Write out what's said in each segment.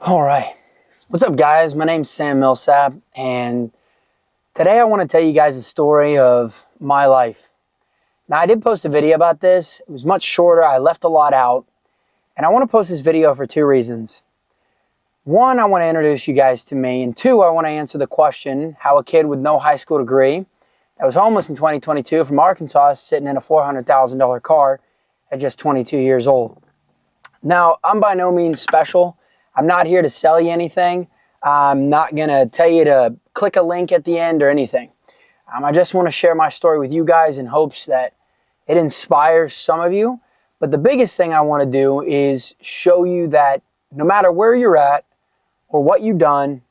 All right. What's up, guys? My name's Sam Millsap, and today I want to tell you guys a story of my life. Now, I did post a video about this. It was much shorter. I left a lot out, and I want to post this video for two reasons. One, I want to introduce you guys to me, and two, I want to answer the question how a kid with no high school degree that was homeless in 2022 from Arkansas is sitting in a $400,000 car at just 22 years old. Now, I'm by no means special. I'm not here to sell you anything. I'm not going to tell you to click a link at the end or anything. I just want to share my story with you guys in hopes that it inspires some of you. But the biggest thing I want to do is show you that no matter where you're at or what you've done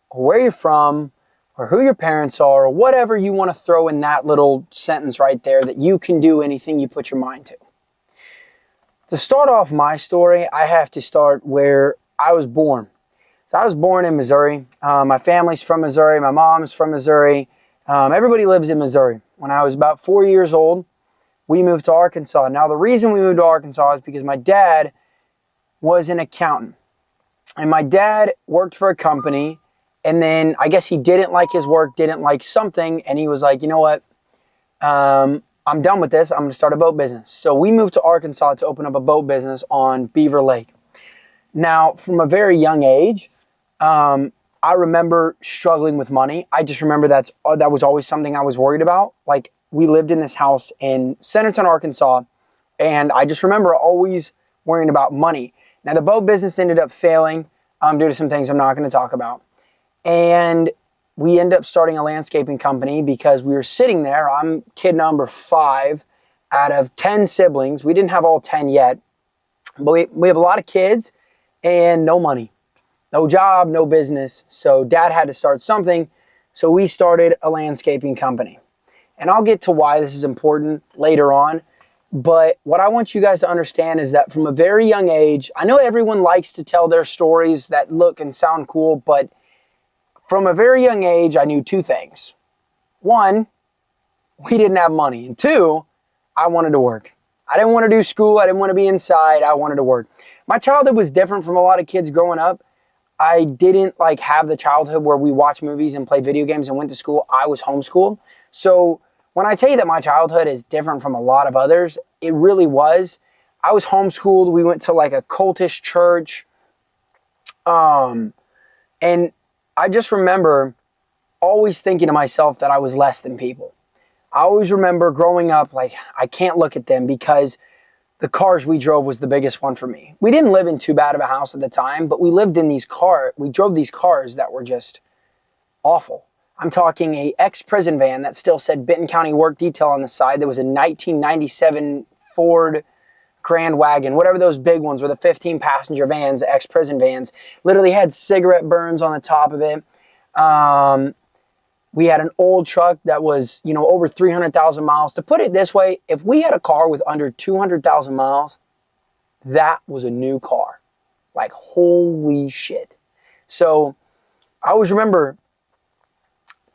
or where you're from or who your parents are or whatever you want to throw in that little sentence right there, that you can do anything you put your mind to. To start off my story, I have to start where I was born. So I was born in Missouri. My family's from Missouri. My mom's from Missouri. Everybody lives in Missouri. When I was about 4 years old, we moved to Arkansas. Now, the reason we moved to Arkansas is because my dad was an accountant. And my dad worked for a company, and then I guess he didn't like his work, didn't like something, and he was like, you know what? I'm done with this. I'm going to start a boat business. So we moved to Arkansas to open up a boat business on Beaver Lake. Now, from a very young age, I remember struggling with money. I just remember that was always something I was worried about. Like, we lived in this house in Centerton, Arkansas, and I just remember always worrying about money. Now, the boat business ended up failing due to some things I'm not going to talk about. And we ended up starting a landscaping company because we were sitting there. I'm kid number 5 out of 10 siblings. We didn't have all 10 yet, but we have a lot of kids and no money, no job, no business. So dad had to start something. So we started a landscaping company. And I'll get to why this is important later on. But what I want you guys to understand is that from a very young age, I know everyone likes to tell their stories that look and sound cool, but from a very young age, I knew two things. One, we didn't have money. And two, I wanted to work. I didn't want to do school. I didn't want to be inside. I wanted to work. My childhood was different from a lot of kids growing up. I didn't have the childhood where we watched movies and played video games and went to school. I was homeschooled. So when I tell you that my childhood is different from a lot of others, it really was. I was homeschooled. We went to a cultish church. And I just remember always thinking to myself that I was less than people. I always remember growing up, I can't look at them because the cars we drove was the biggest one for me. We didn't live in too bad of a house at the time, but we drove these cars that were just awful. I'm talking a ex-prison van that still said Benton County Work Detail on the side. There was a 1997 Ford Grand Wagon, whatever those big ones were, the 15-passenger vans, the ex-prison vans, literally had cigarette burns on the top of it. We had an old truck that was, over 300,000 miles. To put it this way, if we had a car with under 200,000 miles, that was a new car. Holy shit. So I always remember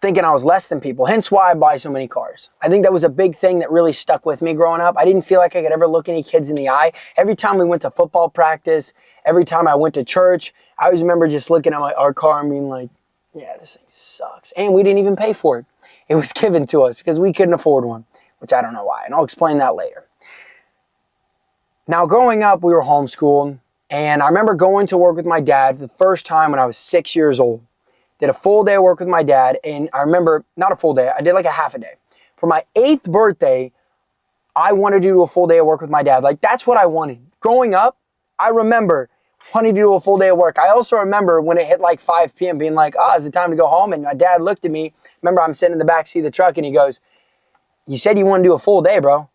thinking I was less than people, hence why I buy so many cars. I think that was a big thing that really stuck with me growing up. I didn't feel like I could ever look any kids in the eye. Every time we went to football practice, every time I went to church, I always remember just looking at our car and being like, yeah, this thing sucks. And we didn't even pay for it. It was given to us because we couldn't afford one, which I don't know why. And I'll explain that later. Now, growing up, we were homeschooled. And I remember going to work with my dad the first time when I was 6 years old. Did a full day of work with my dad. And I remember, not a full day, I did a half a day. For my 8th birthday, I wanted to do a full day of work with my dad. That's what I wanted. Growing up, I remember wanting to do a full day of work. I also remember when it hit 5 p.m. being is it time to go home? And my dad looked at me. Remember, I'm sitting in the back seat of the truck and he goes, you said you want to do a full day, bro.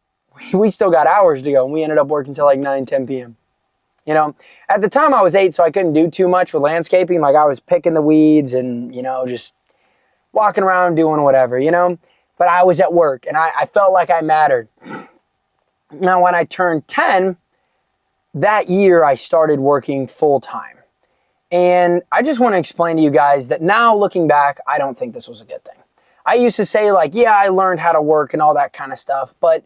We still got hours to go. And we ended up working till 9, 10 p.m. At the time I was 8, so I couldn't do too much with landscaping. I was picking the weeds and, just walking around doing whatever, But I was at work and I felt like I mattered. Now, when I turned 10, that year I started working full time. And I just want to explain to you guys that now looking back, I don't think this was a good thing. I used to say yeah, I learned how to work and all that kind of stuff. But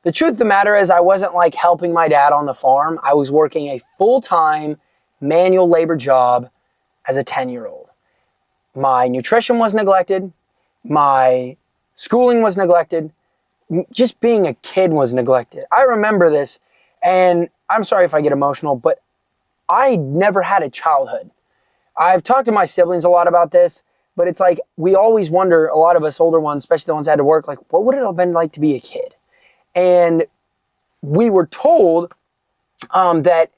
the truth of the matter is I wasn't helping my dad on the farm. I was working a full-time manual labor job as a 10-year-old. My nutrition was neglected. My schooling was neglected. Just being a kid was neglected. I remember this, and I'm sorry if I get emotional, but I never had a childhood. I've talked to my siblings a lot about this, but it's like we always wonder, a lot of us older ones, especially the ones that had to work, like, what would it have been like to be a kid? And we were told that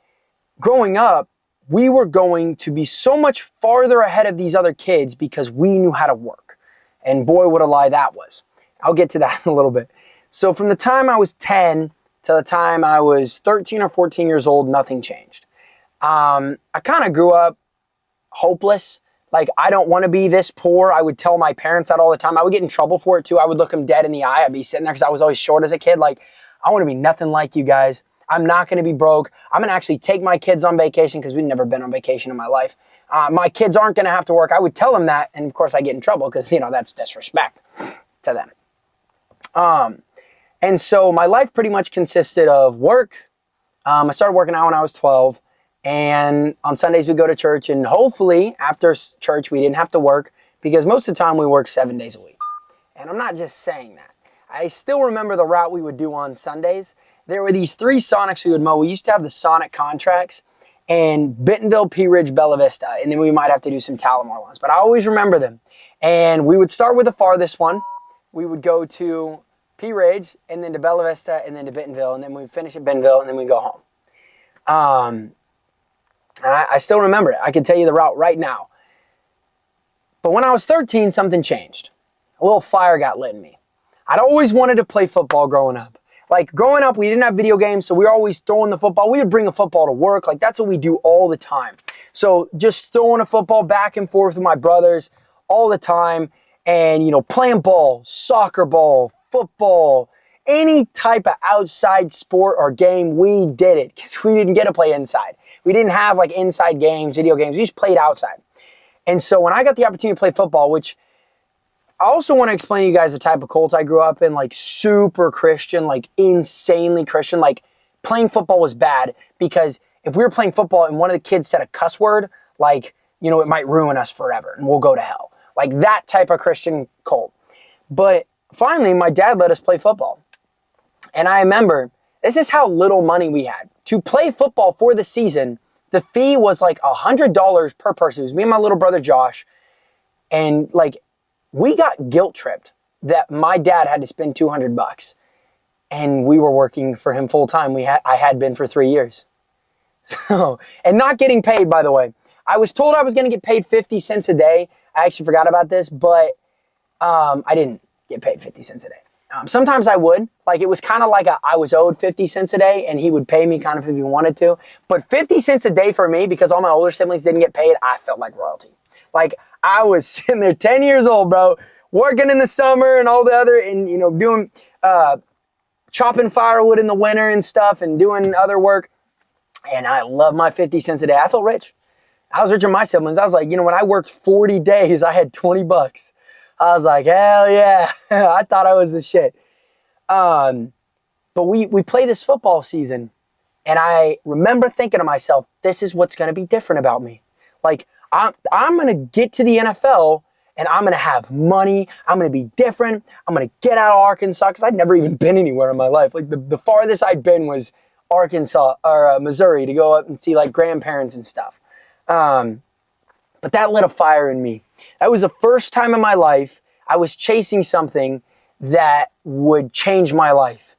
growing up, we were going to be so much farther ahead of these other kids because we knew how to work. And boy, what a lie that was. I'll get to that in a little bit. So from the time I was 10 to the time I was 13 or 14 years old, nothing changed. I kind of grew up hopeless. Like, I don't want to be this poor. I would tell my parents that all the time. I would get in trouble for it too. I would look them dead in the eye. I'd be sitting there because I was always short as a kid. Like, I want to be nothing like you guys. I'm not going to be broke. I'm going to actually take my kids on vacation because we've never been on vacation in my life. My kids aren't going to have to work. I would tell them that. And of course I get in trouble because, that's disrespect to them. And so my life pretty much consisted of work. I started working out when I was 12. And on Sundays we go to church. And hopefully after church we didn't have to work because most of the time we work 7 days a week. And I'm not just saying that. I still remember the route we would do on Sundays. There were these 3 Sonics we would mow. We used to have the Sonic contracts and Bentonville, Pea Ridge, Bella Vista. And then we might have to do some Talamore ones. But I always remember them. And we would start with the farthest one. We would go to Pea Ridge and then to Bella Vista and then to Bentonville. And then we'd finish at Bentonville and then we'd go home. And I still remember it. I can tell you the route right now. But when I was 13, something changed. A little fire got lit in me. I'd always wanted to play football growing up. Like, growing up, we didn't have video games, so we were always throwing the football. We would bring a football to work. Like, that's what we do all the time. So just throwing a football back and forth with my brothers all the time. And, playing ball, soccer ball, football, any type of outside sport or game, we did it because we didn't get to play inside. We didn't have, like, inside games, video games. We just played outside. And so when I got the opportunity to play football, which I also want to explain to you guys the type of cult I grew up in, like super Christian, like insanely Christian. Like, playing football was bad because if we were playing football and one of the kids said a cuss word, like, it might ruin us forever and we'll go to hell. Like that type of Christian cult. But finally, my dad let us play football. And I remember, this is how little money we had. To play football for the season, the fee was like $100 per person. It was me and my little brother Josh. And like, we got guilt tripped that my dad had to spend $200 and we were working for him full time. I had been for 3 years. So, and not getting paid, by the way. I was told I was going to get paid 50 cents a day. I actually forgot about this, but I didn't get paid 50 cents a day. Sometimes I would. Like, it was kind of like I was owed 50 cents a day and he would pay me kind of if he wanted to. But 50 cents a day for me, because all my older siblings didn't get paid, I felt like royalty. Like, I was sitting there 10 years old, bro, working in the summer and all the other, and, doing, chopping firewood in the winter and stuff and doing other work. And I love my 50 cents a day. I felt rich. I was richer than my siblings. I was like, when I worked 40 days, I had 20 bucks. I was like, hell yeah. I thought I was the shit. But we play this football season, and I remember thinking to myself, this is what's going to be different about me. Like, I'm going to get to the NFL and I'm going to have money. I'm going to be different. I'm going to get out of Arkansas because I'd never even been anywhere in my life. Like, the farthest I'd been was Arkansas or Missouri to go up and see like grandparents and stuff. But that lit a fire in me. That was the first time in my life I was chasing something that would change my life.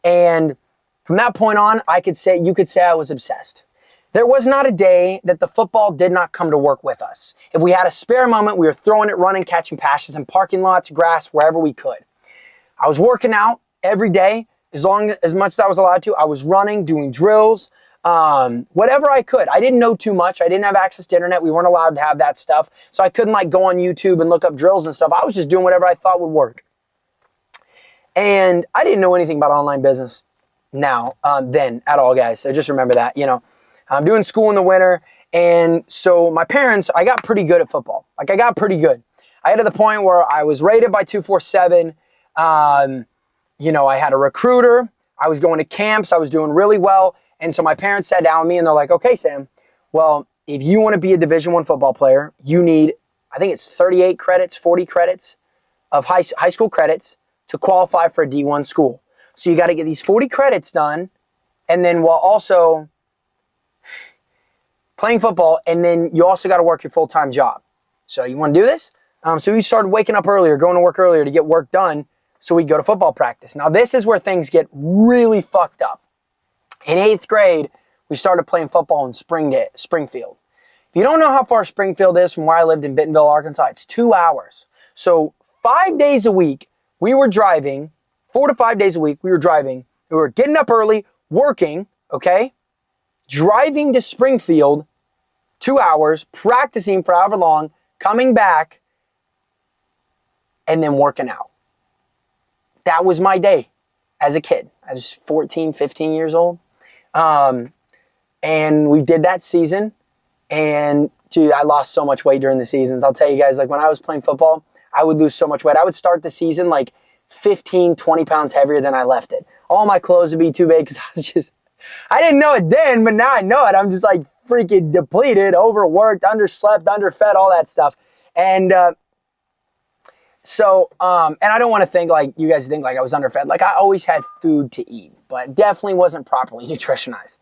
And from that point on, you could say I was obsessed. There was not a day that the football did not come to work with us. If we had a spare moment, we were throwing it, running, catching passes in parking lots, grass, wherever we could. I was working out every day, as much as I was allowed to. I was running, doing drills, whatever I could. I didn't know too much. I didn't have access to internet. We weren't allowed to have that stuff. So I couldn't like go on YouTube and look up drills and stuff. I was just doing whatever I thought would work. And I didn't know anything about online business then at all, guys. So just remember that, I'm doing school in the winter. And so my parents, I got pretty good at football. Like, I got pretty good. I got to the point where I was rated by 247. I had a recruiter. I was going to camps. I was doing really well. And so my parents sat down with me and they're like, okay, Sam, well, if you want to be a Division I football player, you need, I think it's 38 credits, 40 credits of high school credits to qualify for a D1 school. So you got to get these 40 credits done, and then while also playing football, and then you also got to work your full-time job. So you want to do this? So we started waking up earlier, going to work earlier to get work done so we go to football practice. Now this is where things get really fucked up. In 8th grade, we started playing football in Springfield. If you don't know how far Springfield is from where I lived in Bentonville, Arkansas, it's 2 hours. So 5 days a week, we were driving, 4 to 5 days a week, we were driving. We were getting up early, working, okay? Driving to Springfield, 2 hours, practicing for however long, coming back, and then working out. That was my day as a kid. I was 14, 15 years old. And we did that season. And dude, I lost so much weight during the seasons. I'll tell you guys, like when I was playing football, I would lose so much weight. I would start the season like 15, 20 pounds heavier than I left it. All my clothes would be too big because I didn't know it then, but now I know it. I'm just like freaking depleted, overworked, underslept, underfed, all that stuff. And so I don't want to think like you guys think like I was underfed. Like I always had food to eat, but definitely wasn't properly nutritionized.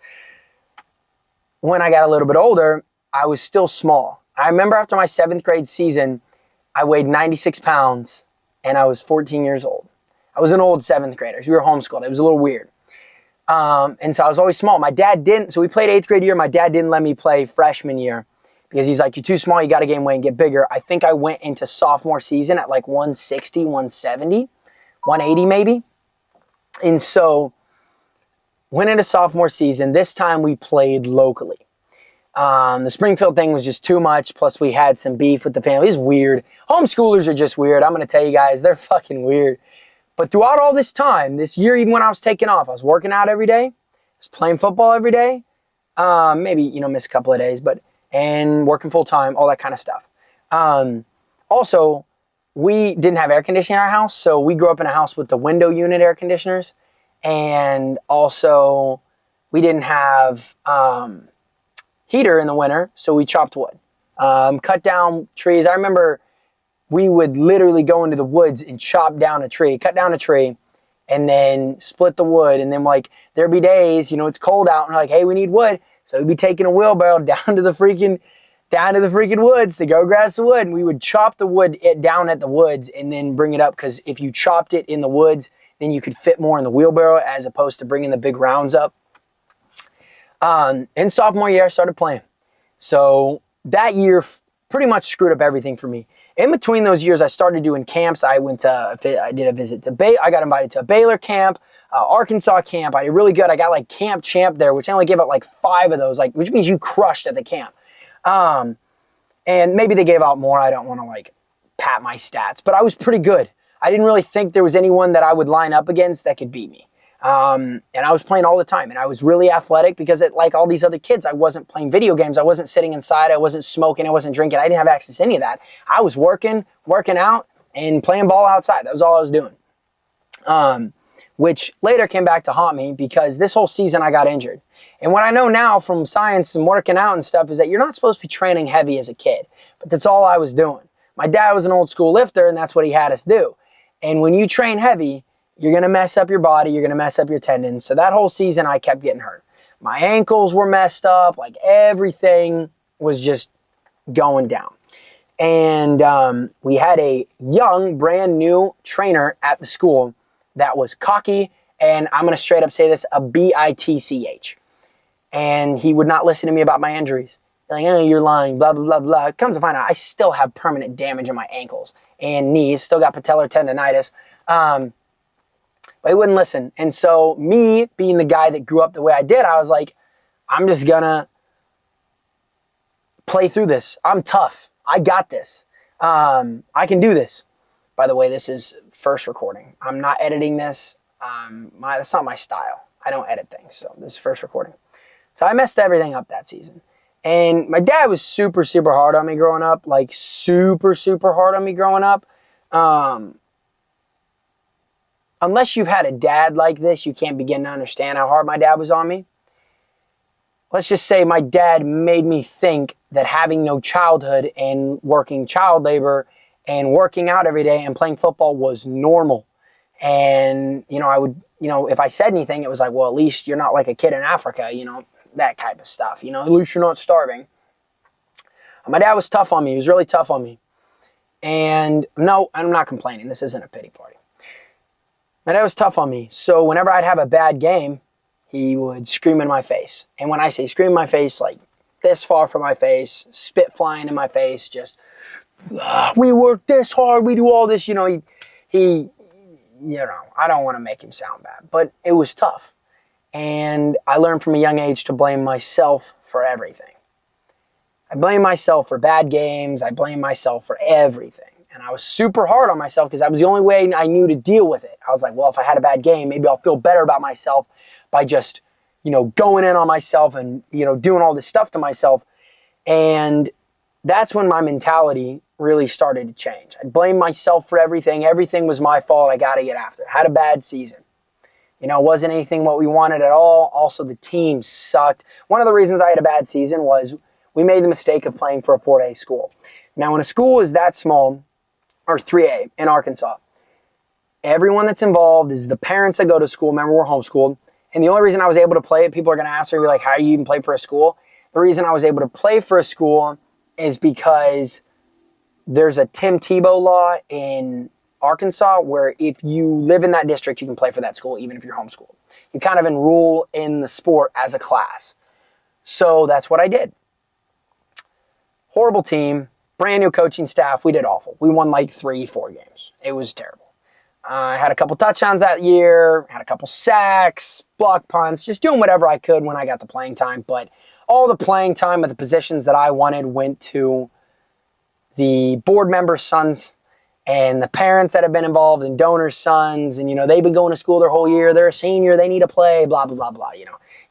When I got a little bit older, I was still small. I remember after my 7th grade season, I weighed 96 pounds and I was 14 years old. I was an old 7th grader. We were homeschooled. It was a little weird. And so I was always small. My dad didn't. So we played 8th grade year. My dad didn't let me play freshman year because he's like, you're too small. You got to gain weight and get bigger. I think I went into sophomore season at like 160, 170, 180 maybe. And so went into sophomore season. This time we played locally. The Springfield thing was just too much. Plus we had some beef with the family. It's weird. Homeschoolers are just weird. I'm going to tell you guys, they're fucking weird. But throughout all this time, this year, even when I was taking off, I was working out every day. I was playing football every day. Maybe, miss a couple of days, and working full time, all that kind of stuff. Also, we didn't have air conditioning in our house. So we grew up in a house with the window unit air conditioners. And also we didn't have, heater in the winter. So we chopped wood, cut down trees. I remember we would literally go into the woods and cut down a tree, and then split the wood. And then like, there'd be days, it's cold out and we're like, hey, we need wood. So we'd be taking a wheelbarrow down to the freaking woods to go grab some wood. And we would chop the wood down at the woods and then bring it up. Cause if you chopped it in the woods, then you could fit more in the wheelbarrow as opposed to bringing the big rounds up. In sophomore year, I started playing. So that year pretty much screwed up everything for me. In between those years, I started doing camps. I did a visit to I got invited to a Baylor camp, Arkansas camp. I did really good. I got like camp champ there, which I only gave out like 5 of those, which means you crushed at the camp. And maybe they gave out more. I don't want to like pat my stats, but I was pretty good. I didn't really think there was anyone that I would line up against that could beat me. And I was playing all the time, and I was really athletic because like all these other kids, I wasn't playing video games. I wasn't sitting inside. I wasn't smoking. I wasn't drinking. I didn't have access to any of that. I was working out and playing ball outside. That was all I was doing. Which later came back to haunt me because this whole season I got injured. And what I know now from science and working out and stuff is that you're not supposed to be training heavy as a kid, but that's all I was doing. My dad was an old school lifter, and that's what he had us do. And when you train heavy, you're going to mess up your body. You're going to mess up your tendons. So that whole season, I kept getting hurt. My ankles were messed up. Like everything was just going down. And we had a young, brand new trainer at the school that was cocky. And I'm going to straight up say this, a bitch. And he would not listen to me about my injuries. Like, oh, you're lying, blah, blah, blah, blah. Comes to find out, I still have permanent damage in my ankles and knees. Still got patellar tendonitis. But he wouldn't listen. And so me being the guy that grew up the way I did, I was like, I'm just gonna play through this. I'm tough. I got this. I can do this. By the way, this is first recording. I'm not editing this. That's not my style. I don't edit things. So this is first recording. So I messed everything up that season. And my dad was super, super hard on me growing up. Like super, super hard on me growing up. Unless you've had a dad like this, you can't begin to understand how hard my dad was on me. let's just say my dad made me think that having no childhood and working child labor and working out every day and playing football was normal. And, I would, if I said anything, it was like, well, at least you're not like a kid in Africa, that type of stuff, at least you're not starving. My dad was tough on me. He was really tough on me. And no, I'm not complaining. This isn't a pity party. My dad was tough on me. So whenever I'd have a bad game, he would scream in my face. And when I say scream in my face, like this far from my face, spit flying in my face, just, we work this hard, we do all this, he I don't want to make him sound bad, but it was tough. And I learned from a young age to blame myself for everything. I blame myself for bad games. I blame myself for everything. And I was super hard on myself because that was the only way I knew to deal with it. I was like, well, if I had a bad game, maybe I'll feel better about myself by just, going in on myself and, doing all this stuff to myself. And that's when my mentality really started to change. I blamed myself for everything. Everything was my fault. I got to get after it. Had a bad season. It wasn't anything what we wanted at all. Also, the team sucked. One of the reasons I had a bad season was we made the mistake of playing for a 4A school. Now, when a school is that small, or 3A in Arkansas, everyone that's involved is the parents that go to school. Remember, we're homeschooled. And the only reason I was able to play it, people are going to ask me, like, how do you even play for a school? The reason I was able to play for a school is because there's a Tim Tebow law in Arkansas where if you live in that district, you can play for that school, even if you're homeschooled. You kind of enroll in the sport as a class. So that's what I did. Horrible team, brand new coaching staff. We did awful. We won like 3-4 games. It was terrible. I had a couple touchdowns that year, had a couple sacks, block punts, just doing whatever I could when I got the playing time. But all the playing time at the positions that I wanted went to the board members' sons and the parents that have been involved and donors' sons. And, they've been going to school their whole year. They're a senior. They need to play, blah, blah, blah, blah.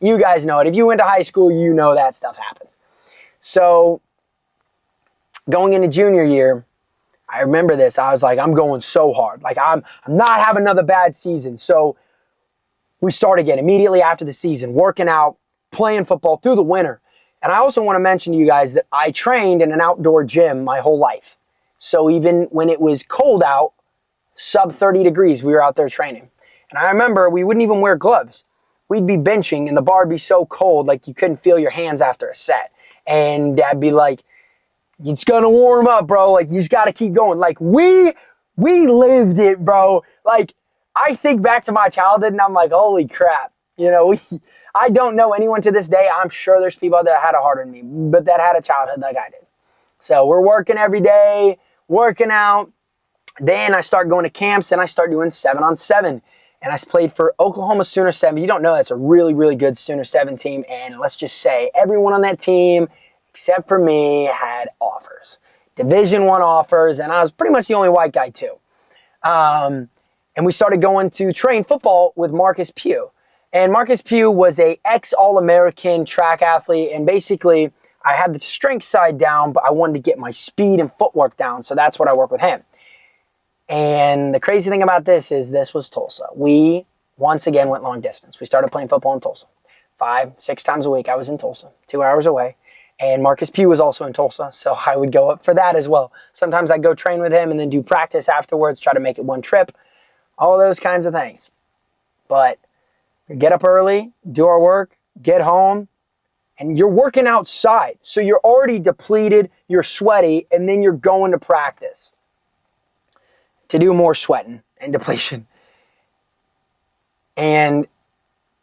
You guys know it. If you went to high school, you know that stuff happens. So going into junior year, I remember this. I was like, I'm going so hard. Like, I'm not having another bad season. So we start again immediately after the season, working out, playing football through the winter. And I also want to mention to you guys that I trained in an outdoor gym my whole life. So even when it was cold out, sub 30 degrees, we were out there training. And I remember we wouldn't even wear gloves. We'd be benching and the bar would be so cold, like you couldn't feel your hands after a set. And Dad'd be like, it's going to warm up, bro. Like, you just got to keep going. Like, we lived it, bro. Like, I think back to my childhood and I'm like, holy crap. I don't know anyone to this day. I'm sure there's people out there that had it harder than me, but that had a childhood like I did. So we're working every day, working out. Then I start going to camps and I start doing 7-on-7. And I played for Oklahoma Sooner 7. You don't know, that's a really, really good Sooner 7 team. And let's just say everyone on that team, except for me, had offers. Division I offers, and I was pretty much the only white guy too. And we started going to train football with Marcus Pugh. And Marcus Pugh was a ex-All-American track athlete, and basically I had the strength side down, but I wanted to get my speed and footwork down, so that's what I work with him. And the crazy thing about this is this was Tulsa. We, once again, went long distance. We started playing football in Tulsa. 5-6 times a week I was in Tulsa, 2 hours away. And Marcus Pugh was also in Tulsa, so I would go up for that as well. Sometimes I'd go train with him and then do practice afterwards, try to make it one trip, all those kinds of things. But we get up early, do our work, get home, and you're working outside. So you're already depleted, you're sweaty, and then you're going to practice to do more sweating and depletion. And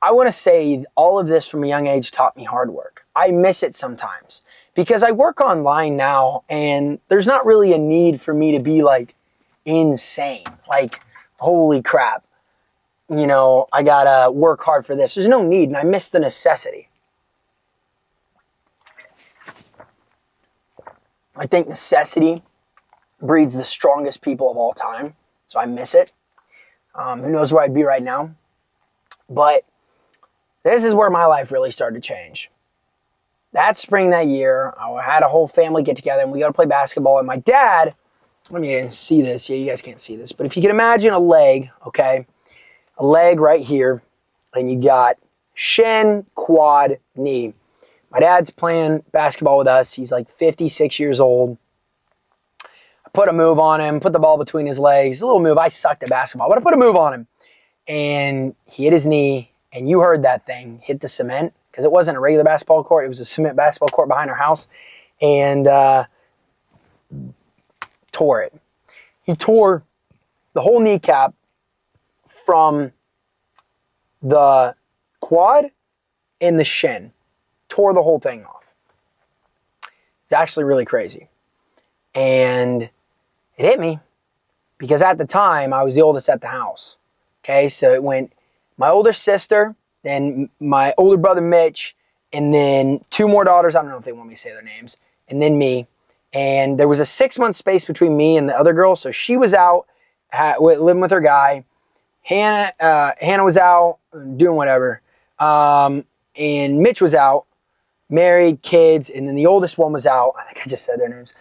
I want to say all of this from a young age taught me hard work. I miss it sometimes because I work online now and there's not really a need for me to be like insane. Like, holy crap, I gotta work hard for this. There's no need, and I miss the necessity. I think necessity breeds the strongest people of all time, so I miss it. Who knows where I'd be right now? But this is where my life really started to change. That spring that year, I had a whole family get together and we got to play basketball. And my dad, let me see this. Yeah, you guys can't see this. But if you can imagine a leg, okay, a leg right here, and you got shin, quad, knee. My dad's playing basketball with us. He's like 56 years old. I put a move on him, put the ball between his legs. A little move. I sucked at basketball, but I put a move on him. And he hit his knee, and you heard that thing hit the cement, because it wasn't a regular basketball court. It was a cement basketball court behind our house, and tore it. He tore the whole kneecap from the quad and the shin. Tore the whole thing off. It's actually really crazy. And it hit me because at the time I was the oldest at the house. Okay, so it went my older sister, then my older brother Mitch, and then two more daughters. I don't know if they want me to say their names, and then me. And there was a 6-month space between me and the other girl. So she was out living with her guy. Hannah was out doing whatever. And Mitch was out, married, kids, and then the oldest one was out. I think I just said their names.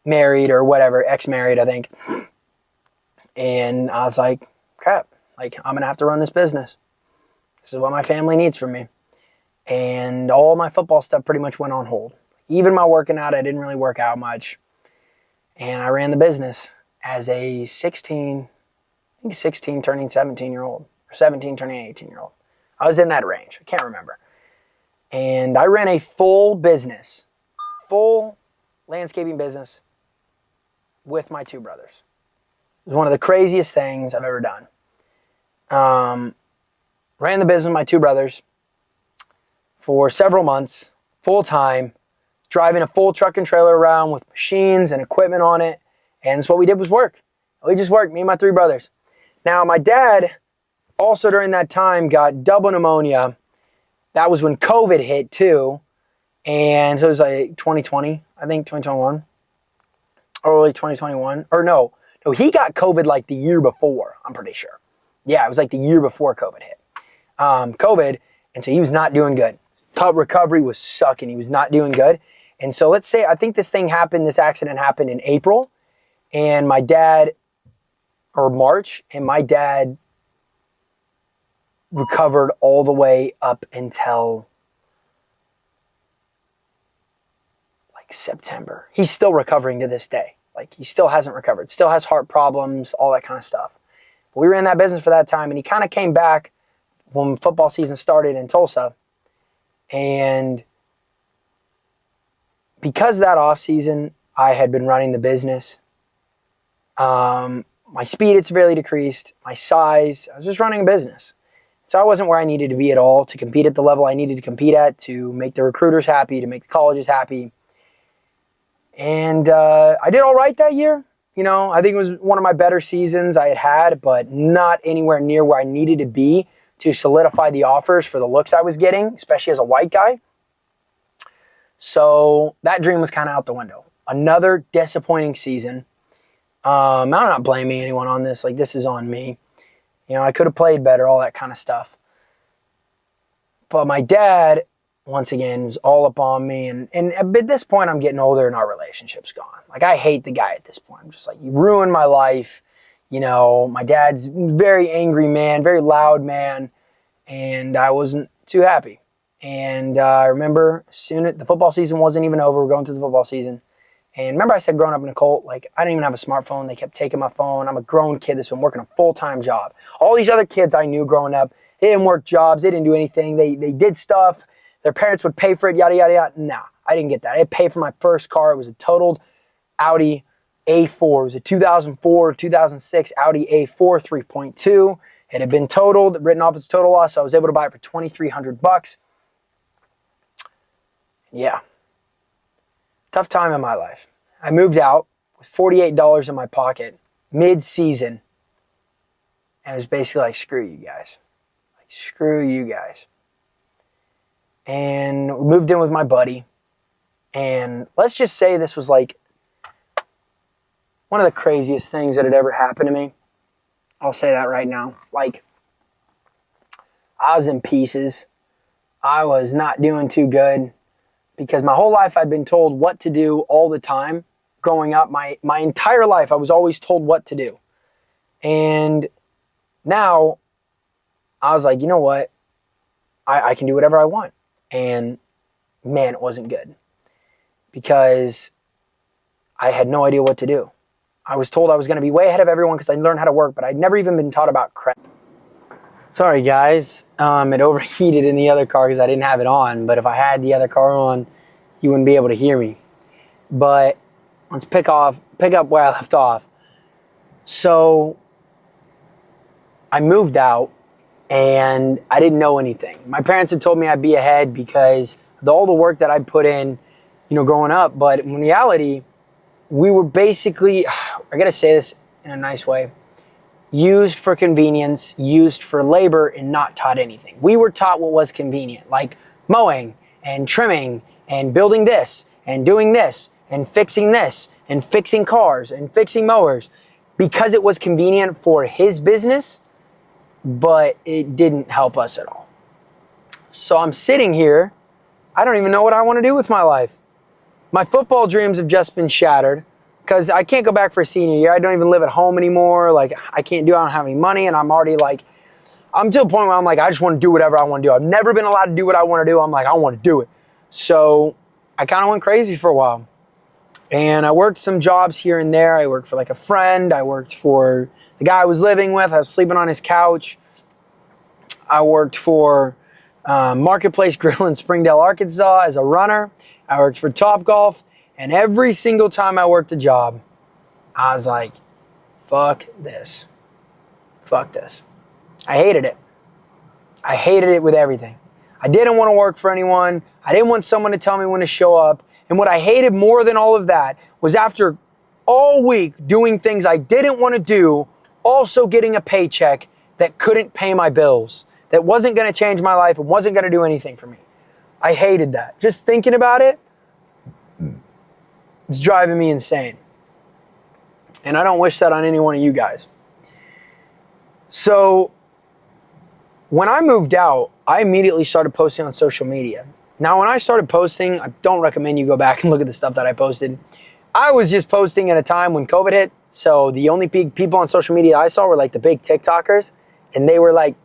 Married or whatever, ex-married, I think. And I was like, crap, like I'm going to have to run this business. This is what my family needs from me. And all my football stuff pretty much went on hold. Even my working out, I didn't really work out much. And I ran the business as a 16 turning 17-year-old, or 17 turning 18-year-old. I was in that range. I can't remember. And I ran a full business, full landscaping business with my two brothers. It was one of the craziest things I've ever done. Ran the business with my two brothers for several months, full time, driving a full truck and trailer around with machines and equipment on it. And so what we did was work. We just worked, me and my three brothers. Now, my dad also during that time got double pneumonia. That was when COVID hit too. And so it was like 2020, I think 2021, early 2021. Or no, he got COVID like the year before, I'm pretty sure. Yeah, it was like the year before COVID hit. COVID, and so he was not doing good. Recovery was sucking. He was not doing good. And so let's say, I think this accident happened in April, and my dad, or March, and my dad recovered all the way up until like September. He's still recovering to this day. Like he still hasn't recovered, still has heart problems, all that kind of stuff. But we were in that business for that time, and he kind of came back when football season started in Tulsa. And because of that off season, I had been running the business. My speed had severely decreased. My size, I was just running a business. So I wasn't where I needed to be at all to compete at the level I needed to compete at, to make the recruiters happy, to make the colleges happy. And I did all right that year. You know, I think it was one of my better seasons I had, but not anywhere near where I needed to be to solidify the offers for the looks I was getting, especially as a white guy. So that dream was kind of out the window. Another disappointing season. I'm not blaming anyone on this. Like, this is on me. You know, I could have played better, all that kind of stuff. But my dad, once again, was all up on me. And at this point, I'm getting older and our relationship's gone. Like, I hate the guy at this point. I'm just like, you ruined my life. You know, my dad's a very angry man, very loud man. And I wasn't too happy. And I remember soon the football season wasn't even over. We're going through the football season. And remember I said growing up in a cult, like I didn't even have a smartphone. They kept taking my phone. I'm a grown kid that's been working a full-time job. All these other kids I knew growing up, they didn't work jobs. They didn't do anything. They did stuff. Their parents would pay for it, yada, yada, yada. Nah, I didn't get that. I paid for my first car. It was a totaled Audi A4. It was a 2004 or 2006 Audi A4 3.2. It had been totaled, written off its total loss, so I was able to buy it for $2,300. Yeah. Tough time in my life. I moved out with $48 in my pocket mid-season. And it was basically like, screw you guys. Like, screw you guys. And we moved in with my buddy. And let's just say this was like one of the craziest things that had ever happened to me. I'll say that right now. Like, I was in pieces. I was not doing too good. Because my whole life I'd been told what to do all the time. Growing up, my entire life, I was always told what to do. And now, I was like, you know what? I can do whatever I want. And man, it wasn't good because I had no idea what to do. I was told I was going to be way ahead of everyone because I learned how to work, but I'd never even been taught about credit. Sorry, guys. It overheated in the other car because I didn't have it on, but if I had the other car on, you wouldn't be able to hear me. But let's pick up where I left off. So I moved out and I didn't know anything. My parents had told me I'd be ahead because of all the work that I'd put in, growing up. But in reality, we were basically, I gotta say this in a nice way, used for convenience, used for labor, and not taught anything. We were taught what was convenient, like mowing and trimming and building this and doing this and fixing cars and fixing mowers because it was convenient for his business, but it didn't help us at all. So I'm sitting here, I don't even know what I want to do with my life. My football dreams have just been shattered because I can't go back for a senior year. I don't even live at home anymore. Like, I don't have any money, and I'm already like, I'm to a point where I'm like, I just want to do whatever I want to do. I've never been allowed to do what I want to do. I'm like, I want to do it. So I kind of went crazy for a while. And I worked some jobs here and there. I worked for like a friend. I worked for the guy I was living with. I was sleeping on his couch. I worked for Marketplace Grill in Springdale, Arkansas as a runner. I worked for Topgolf, and every single time I worked a job, I was like, fuck this. Fuck this. I hated it. I hated it with everything. I didn't want to work for anyone. I didn't want someone to tell me when to show up. And what I hated more than all of that was after all week doing things I didn't want to do, also getting a paycheck that couldn't pay my bills, that wasn't going to change my life and wasn't going to do anything for me. I hated that. Just thinking about it, it's driving me insane. And I don't wish that on any one of you guys. So when I moved out, I immediately started posting on social media. Now, when I started posting, I don't recommend you go back and look at the stuff that I posted. I was just posting at a time when COVID hit. So the only big people on social media I saw were like the big TikTokers. And they were like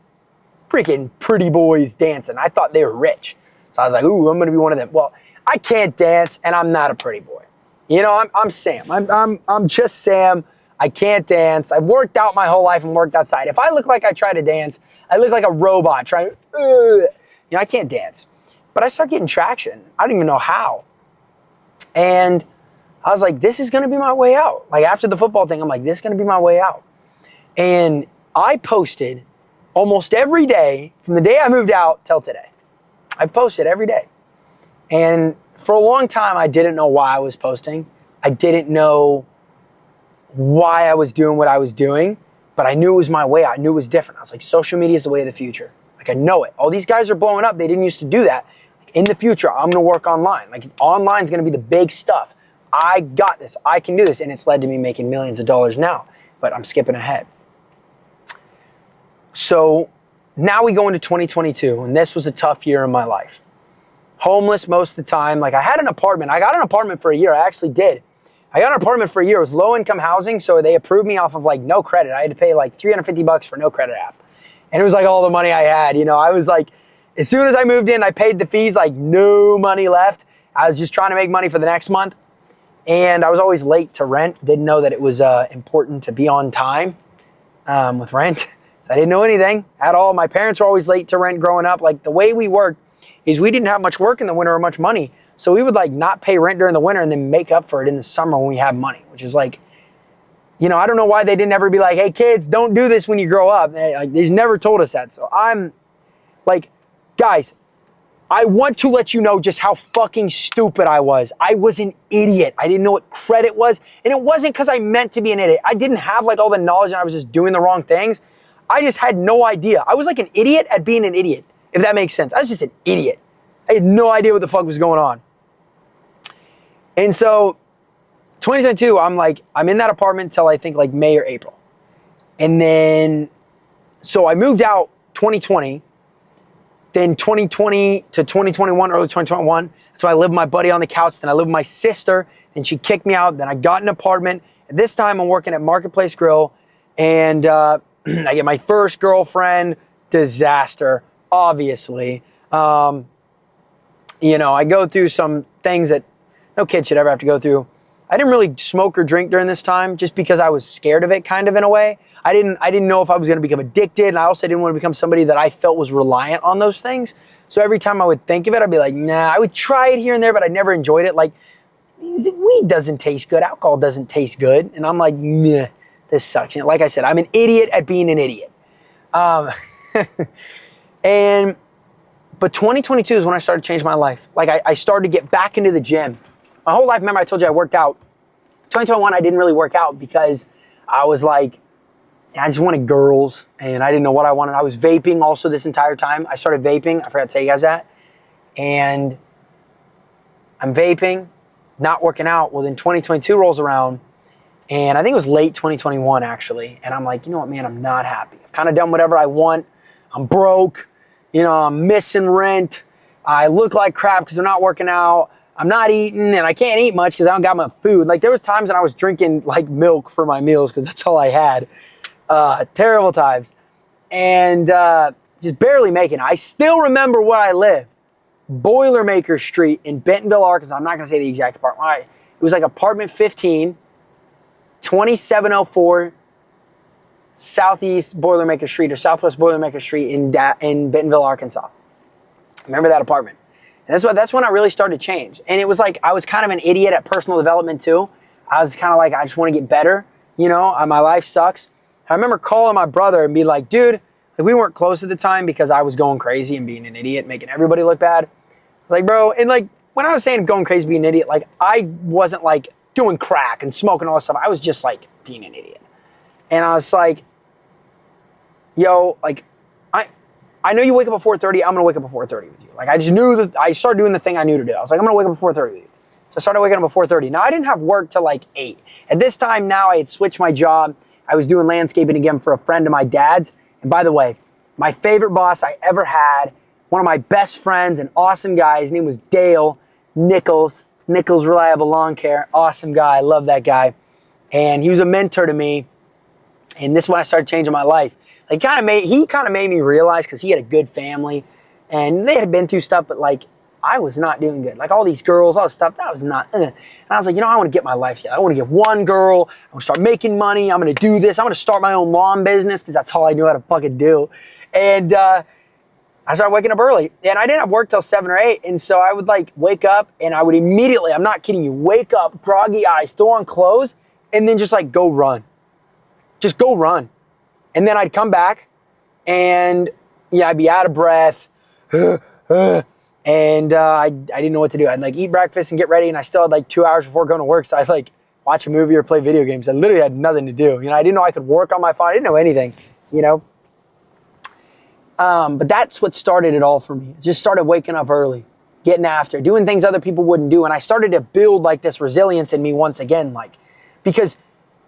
freaking pretty boys dancing. I thought they were rich. So I was like, ooh, I'm going to be one of them. Well, I can't dance and I'm not a pretty boy. I'm Sam. I'm just Sam. I can't dance. I've worked out my whole life and worked outside. If I look like I try to dance, I look like a robot trying, I can't dance. But I start getting traction. I don't even know how. And I was like, this is going to be my way out. Like after the football thing, I'm like, this is going to be my way out. And I posted almost every day from the day I moved out till today. I posted every day. And for a long time, I didn't know why I was posting. I didn't know why I was doing what I was doing, but I knew it was my way. I knew it was different. I was like, social media is the way of the future. Like, I know it. All these guys are blowing up. They didn't used to do that. Like, in the future, I'm going to work online. Like, online is going to be the big stuff. I got this. I can do this. And it's led to me making millions of dollars now, but I'm skipping ahead. So now we go into 2022, and this was a tough year in my life. Homeless most of the time. Like, I had an apartment. I got an apartment for a year. I actually did. I got an apartment for a year. It was low income housing, so they approved me off of like no credit. I had to pay like $350 for no credit app. And it was like all the money I had. I was like, as soon as I moved in, I paid the fees, like no money left. I was just trying to make money for the next month. And I was always late to rent. Didn't know that it was important to be on time with rent. So I didn't know anything at all. My parents were always late to rent growing up. Like, the way we worked is we didn't have much work in the winter or much money. So we would like not pay rent during the winter and then make up for it in the summer when we had money, which is like, I don't know why they didn't ever be like, hey kids, don't do this when you grow up. They never told us that. So I'm like, guys, I want to let you know just how fucking stupid I was. I was an idiot. I didn't know what credit was. And it wasn't because I meant to be an idiot. I didn't have like all the knowledge and I was just doing the wrong things. I just had no idea. I was like an idiot at being an idiot, if that makes sense. I was just an idiot. I had no idea what the fuck was going on. And so 2022, I'm in that apartment till I think like May or April. And then, so I moved out 2020, then 2020 to 2021, early 2021. So I lived with my buddy on the couch. Then I lived with my sister and she kicked me out. Then I got an apartment. At this time I'm working at Marketplace Grill and I get my first girlfriend. Disaster, obviously. You know, I go through some things that no kid should ever have to go through. I didn't really smoke or drink during this time just because I was scared of it, kind of, in a way. I didn't know if I was going to become addicted, and I also didn't want to become somebody that I felt was reliant on those things. So every time I would think of it, I'd be like, nah. I would try it here and there, but I never enjoyed it. Like, weed doesn't taste good. Alcohol doesn't taste good. And I'm like, nah, this sucks. Like I said, I'm an idiot at being an idiot. But 2022 is when I started to change my life. Like, I started to get back into the gym. My whole life, remember I told you I worked out. 2021, I didn't really work out because I was like, I just wanted girls, and I didn't know what I wanted. I was vaping also this entire time. I started vaping. I forgot to tell you guys that. And I'm vaping, not working out. Well, then 2022 rolls around, and I think it was late 2021, actually. And I'm like, you know what, man, I'm not happy. I've kind of done whatever I want. I'm broke. You know, I'm missing rent. I look like crap because I'm not working out. I'm not eating, and I can't eat much because I don't got my food. Like, there was times when I was drinking, like, milk for my meals because that's all I had. Terrible times. And just barely making it. I still remember where I lived. Boilermaker Street in Bentonville, Arkansas. I'm not going to say the exact apartment. It was like apartment 15, 2704 Southeast Boilermaker Street or Southwest Boilermaker Street in Bentonville, Arkansas. Remember that apartment. And that's when I really started to change. And it was like I was kind of an idiot at personal development too. I was kind of like, I just want to get better. You know, my life sucks. I remember calling my brother and be like, dude, like, we weren't close at the time because I was going crazy and being an idiot, making everybody look bad. I was like, bro, and like when I was saying going crazy, being an idiot, like I wasn't like doing crack and smoking all this stuff. I was just like being an idiot. And I was like, yo, like, I know you wake up at 4:30. I'm going to wake up at 4:30 with you. Like, I just knew that I started doing the thing I knew to do. I was like, I'm going to wake up at 4:30 with you. So I started waking up at 4:30. Now, I didn't have work till like 8. At this time now, I had switched my job. I was doing landscaping again for a friend of my dad's. And by the way, my favorite boss I ever had, one of my best friends, an awesome guy. His name was Dale Nichols. Nichols Reliable Lawn Care. Awesome guy. I love that guy. And he was a mentor to me. And this is when I started changing my life. Like, he kind of made me realize, because he had a good family and they had been through stuff, but like I was not doing good. Like all these girls, all this stuff, that was not. And I was like, you know, I want to get my life together. I want to get one girl. I'm going to start making money. I'm going to do this. I'm going to start my own lawn business because that's all I knew how to fucking do. And I started waking up early, and I didn't have work till 7 or 8. And so I would like wake up and I would immediately, I'm not kidding you, wake up, groggy eyes, throw on clothes, and then just like go run. Just go run. And then I'd come back and yeah, I'd be out of breath. And I didn't know what to do. I'd like eat breakfast and get ready, and I still had like 2 hours before going to work. So I'd like watch a movie or play video games. I literally had nothing to do. You know, I didn't know I could work on my phone. I didn't know anything, you know. But that's what started it all for me. Just started waking up early, getting after, doing things other people wouldn't do. And I started to build like this resilience in me once again, like, because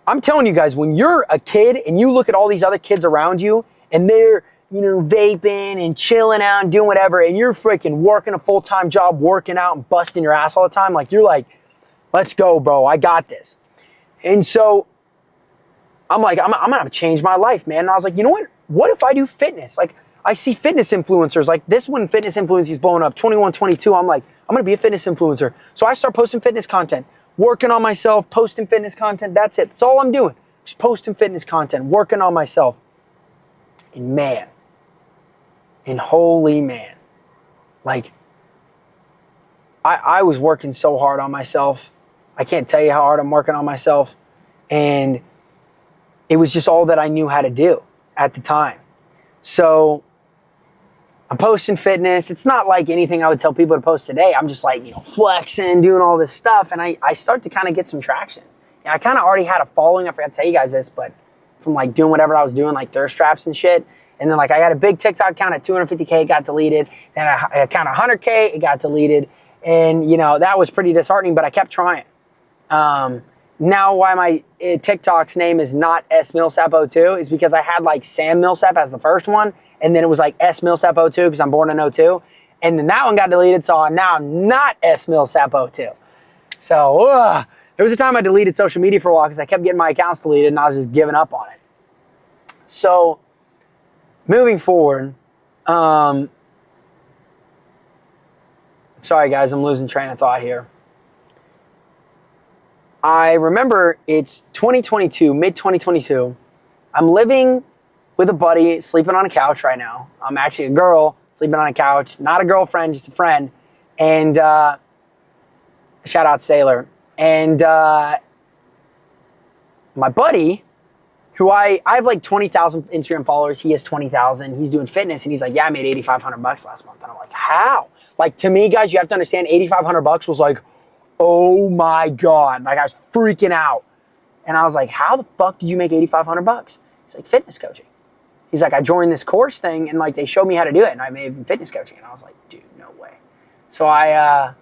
I'm telling you guys, when you're a kid and you look at all these other kids around you and they're, you know, vaping and chilling out and doing whatever, and you're freaking working a full-time job, working out and busting your ass all the time, like, you're like, let's go, bro, I got this. And so I'm like, I'm gonna have to change my life, man. And I was like, you know what if I do fitness? Like, I see fitness influencers, like this one fitness influencer is blowing up, 21, 22. I'm like, I'm gonna be a fitness influencer. So I start posting fitness content, working on myself, posting fitness content. That's it. That's all I'm doing. Just posting fitness content, working on myself. And man, and holy man, like I was working so hard on myself. I can't tell you how hard I'm working on myself. And it was just all that I knew how to do at the time. So I'm posting fitness. It's not like anything I would tell people to post today. I'm just like, you know, flexing, doing all this stuff. And I start to kind of get some traction. And I kind of already had a following. I forgot to tell you guys this, but from like doing whatever I was doing, like thirst traps and shit. And then like I got a big TikTok account at 250K, it got deleted. Then I account 100K, it got deleted. And you know, that was pretty disheartening, but I kept trying. Now why my TikTok's name is not S Millsap02 is because I had like Sam Millsap as the first one. And then it was like S Millsap02 because I'm born in 02. And then that one got deleted, so now I'm not S Millsap02. So there was a time I deleted social media for a while because I kept getting my accounts deleted and I was just giving up on it. So moving forward, Sorry guys, I'm losing train of thought here. I remember it's 2022, mid-2022. I'm living with a buddy, sleeping on a couch right now. I'm actually a girl, sleeping on a couch. Not a girlfriend, just a friend. And shout out Sailor. And my buddy, who I have like 20,000 Instagram followers. He has 20,000. He's doing fitness. And he's like, yeah, I made $8,500 last month. And I'm like, how? Like, to me, guys, you have to understand, $8,500 was like, oh my God. Like, I was freaking out. And I was like, how the fuck did you make $8,500? He's like, fitness coaching. He's like, I joined this course thing and like they showed me how to do it. And I made fitness coaching. And I was like, dude, no way. So I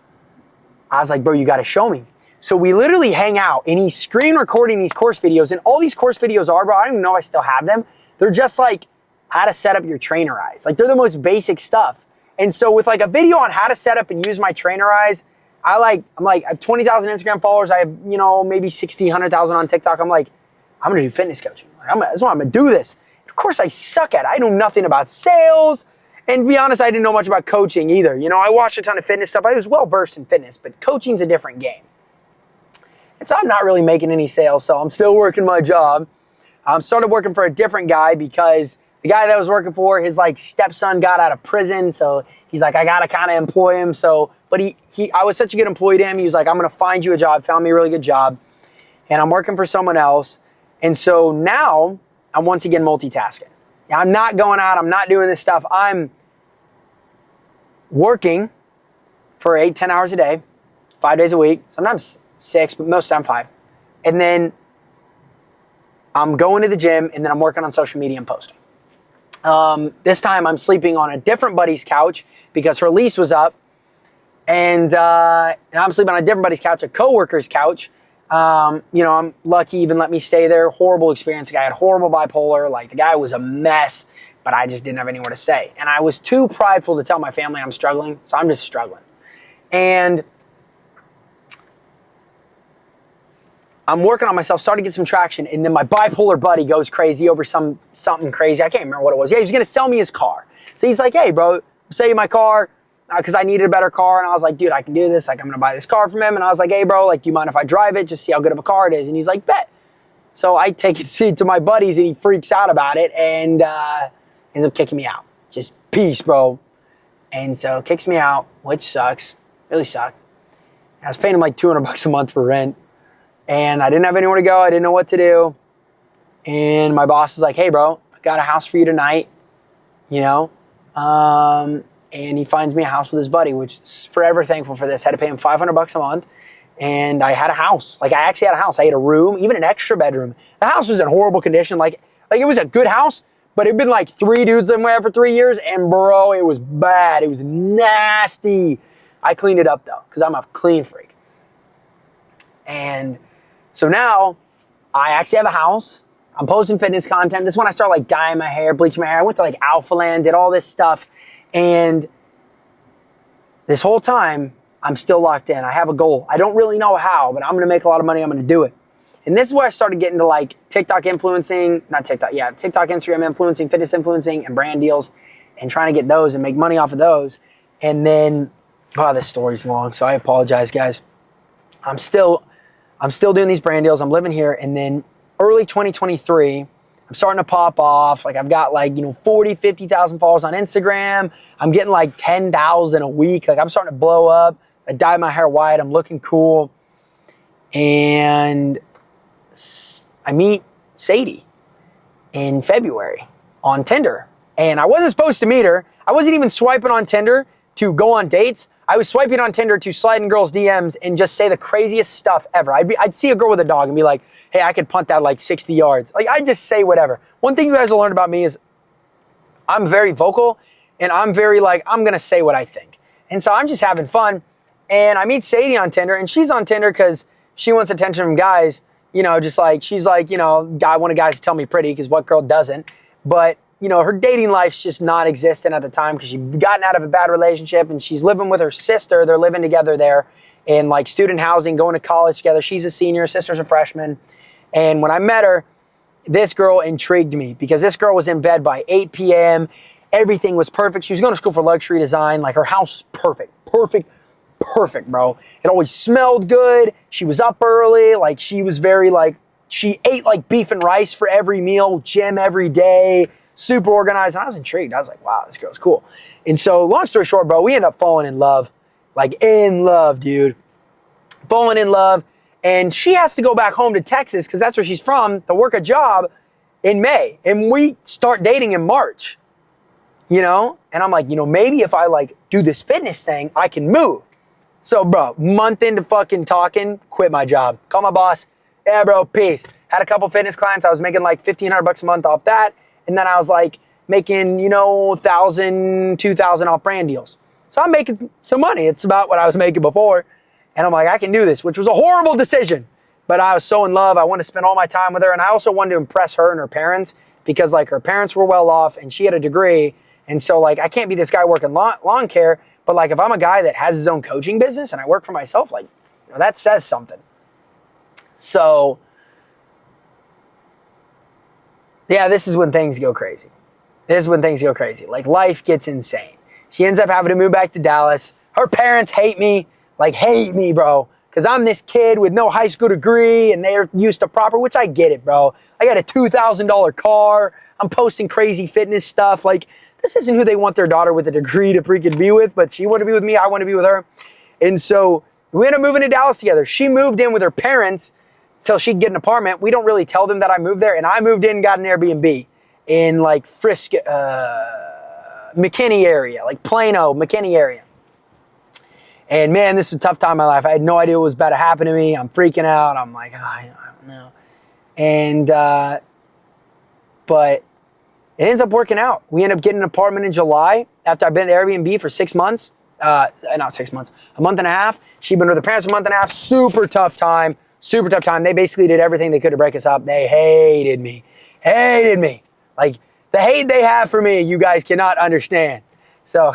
was like, bro, you got to show me. So we literally hang out and he's screen recording these course videos. And all these course videos are, bro, I don't even know if I still have them. They're just like how to set up your trainer eyes. Like they're the most basic stuff. And so with like a video on how to set up and use my trainer eyes, I have 20,000 Instagram followers. I have, maybe 60, 100,000 on TikTok. I'm like, I'm going to do fitness coaching. Like, that's why I'm going to do this. Of course I suck at it. I know nothing about sales. And to be honest, I didn't know much about coaching either. I watched a ton of fitness stuff. I was well versed in fitness, but coaching's a different game. And so I'm not really making any sales, so I'm still working my job. I started working for a different guy because the guy that I was working for, his like stepson got out of prison, so he's like, I gotta kind of employ him. So, but I was such a good employee to him. He was like, I'm gonna find you a job. Found me a really good job, and I'm working for someone else. And so now I'm once again multitasking. Now, I'm not going out. I'm not doing this stuff. I'm working for 8, 10 hours a day, 5 days a week. Sometimes 6, but most of the time 5. And then I'm going to the gym, and then I'm working on social media and posting. This time I'm sleeping on a different buddy's couch because her lease was up. And I'm sleeping on a different buddy's couch, a coworker's couch. I'm lucky even let me stay there. Horrible experience. The guy had horrible bipolar. Like the guy was a mess, but I just didn't have anywhere to stay. And I was too prideful to tell my family I'm struggling. So I'm just struggling. And I'm working on myself, starting to get some traction. And then my bipolar buddy goes crazy over something crazy. I can't remember what it was. Yeah, he was going to sell me his car. So he's like, hey, bro, sell you my car. Because I needed a better car, and I was like, dude, I can do this. Like, I'm going to buy this car from him. And I was like, hey, bro, like, do you mind if I drive it? Just see how good of a car it is. And he's like, bet. So I take it to my buddies, and he freaks out about it and ends up kicking me out. Just peace, bro. And so kicks me out, which sucks. Really sucked. I was paying him like $200 a month for rent. And I didn't have anywhere to go. I didn't know what to do. And my boss was like, hey, bro, I got a house for you tonight. And he finds me a house with his buddy, which is forever thankful for this. Had to pay him $500 a month. And I had a house. Like, I actually had a house. I had a room, even an extra bedroom. The house was in horrible condition. Like it was a good house, but it'd been like 3 dudes living there for 3 years. And bro, it was bad. It was nasty. I cleaned it up though, because I'm a clean freak. And so now I actually have a house. I'm posting fitness content. This is when I started like dyeing my hair, bleaching my hair. I went to like Alpha Land, did all this stuff. And this whole time, I'm still locked in. I have a goal. I don't really know how, but I'm going to make a lot of money. I'm going to do it. And this is where I started getting to like TikTok influencing, TikTok, Instagram influencing, fitness influencing, and brand deals, and trying to get those and make money off of those. And then, this story's long, so I apologize, guys. I'm still doing these brand deals. I'm living here. And then early 2023, I'm starting to pop off. Like I've got like, 40, 50,000 followers on Instagram. I'm getting like 10,000 a week. Like I'm starting to blow up. I dyed my hair white. I'm looking cool. And I meet Sadie in February on Tinder. And I wasn't supposed to meet her. I wasn't even swiping on Tinder to go on dates. I was swiping on Tinder to slide in girls' DMs and just say the craziest stuff ever. I'd see a girl with a dog and be like, hey, I could punt that like 60 yards. Like, I just say whatever. One thing you guys will learn about me is I'm very vocal, and I'm very like, I'm going to say what I think. And so I'm just having fun. And I meet Sadie on Tinder, and she's on Tinder because she wants attention from guys, just like, she's like, I want guys to tell me pretty, because what girl doesn't? But, her dating life's just non-existent at the time because she'd gotten out of a bad relationship, and she's living with her sister. They're living together there in like student housing, going to college together. She's a senior, sister's a freshman. And when I met her, this girl intrigued me because this girl was in bed by 8 p.m. Everything was perfect. She was going to school for luxury design. Like her house was perfect. perfect, bro. It always smelled good. She was up early. Like, she was very, like, she ate, like, beef and rice for every meal, gym every day, super organized. And I was intrigued. I was like, wow, this girl's cool. And so, long story short, bro, we ended up falling in love. Like, in love, dude. Falling in love. And she has to go back home to Texas, because that's where she's from, to work a job in May. And we start dating in March. You know? And I'm like, you know, maybe if I, like, do this fitness thing, I can move. So, bro, month into fucking talking, quit my job. Call my boss. Yeah, bro, peace. Had a couple fitness clients. I was making like $1,500 a month off that. And then I was like making, you know, $1,000, $2,000 off brand deals. So I'm making some money. It's about what I was making before. And I'm like, I can do this, which was a horrible decision. But I was so in love. I wanted to spend all my time with her. And I also wanted to impress her and her parents, because like her parents were well off and she had a degree. And so like, I can't be this guy working lawn care. But like, if I'm a guy that has his own coaching business and I work for myself, like, you know, that says something. So, yeah, this is when things go crazy. This is when things go crazy. Like, life gets insane. She ends up having to move back to Dallas. Her parents hate me. Like, hate me, bro. Because I'm this kid with no high school degree and they're used to proper, which I get it, bro. I got a $2,000 car. I'm posting crazy fitness stuff. Like, this isn't who they want their daughter with a degree to freaking be with, but she wanted to be with me. I want to be with her. And so we ended up moving to Dallas together. She moved in with her parents till she could get an apartment. We don't really tell them that I moved there. And I moved in and got an Airbnb in like Frisco, McKinney area, like Plano, McKinney area. And man, this was a tough time in my life. I had no idea what was about to happen to me. I'm freaking out. I'm like, oh, I don't know. And, but it ends up working out. We end up getting an apartment in July after I've been at Airbnb for 6 months. Not 6 months, a month and a half. She'd been with her parents a month and a half. Super tough time. Super tough time. They basically did everything they could to break us up. They hated me. Hated me. Like, the hate they have for me, you guys cannot understand. So,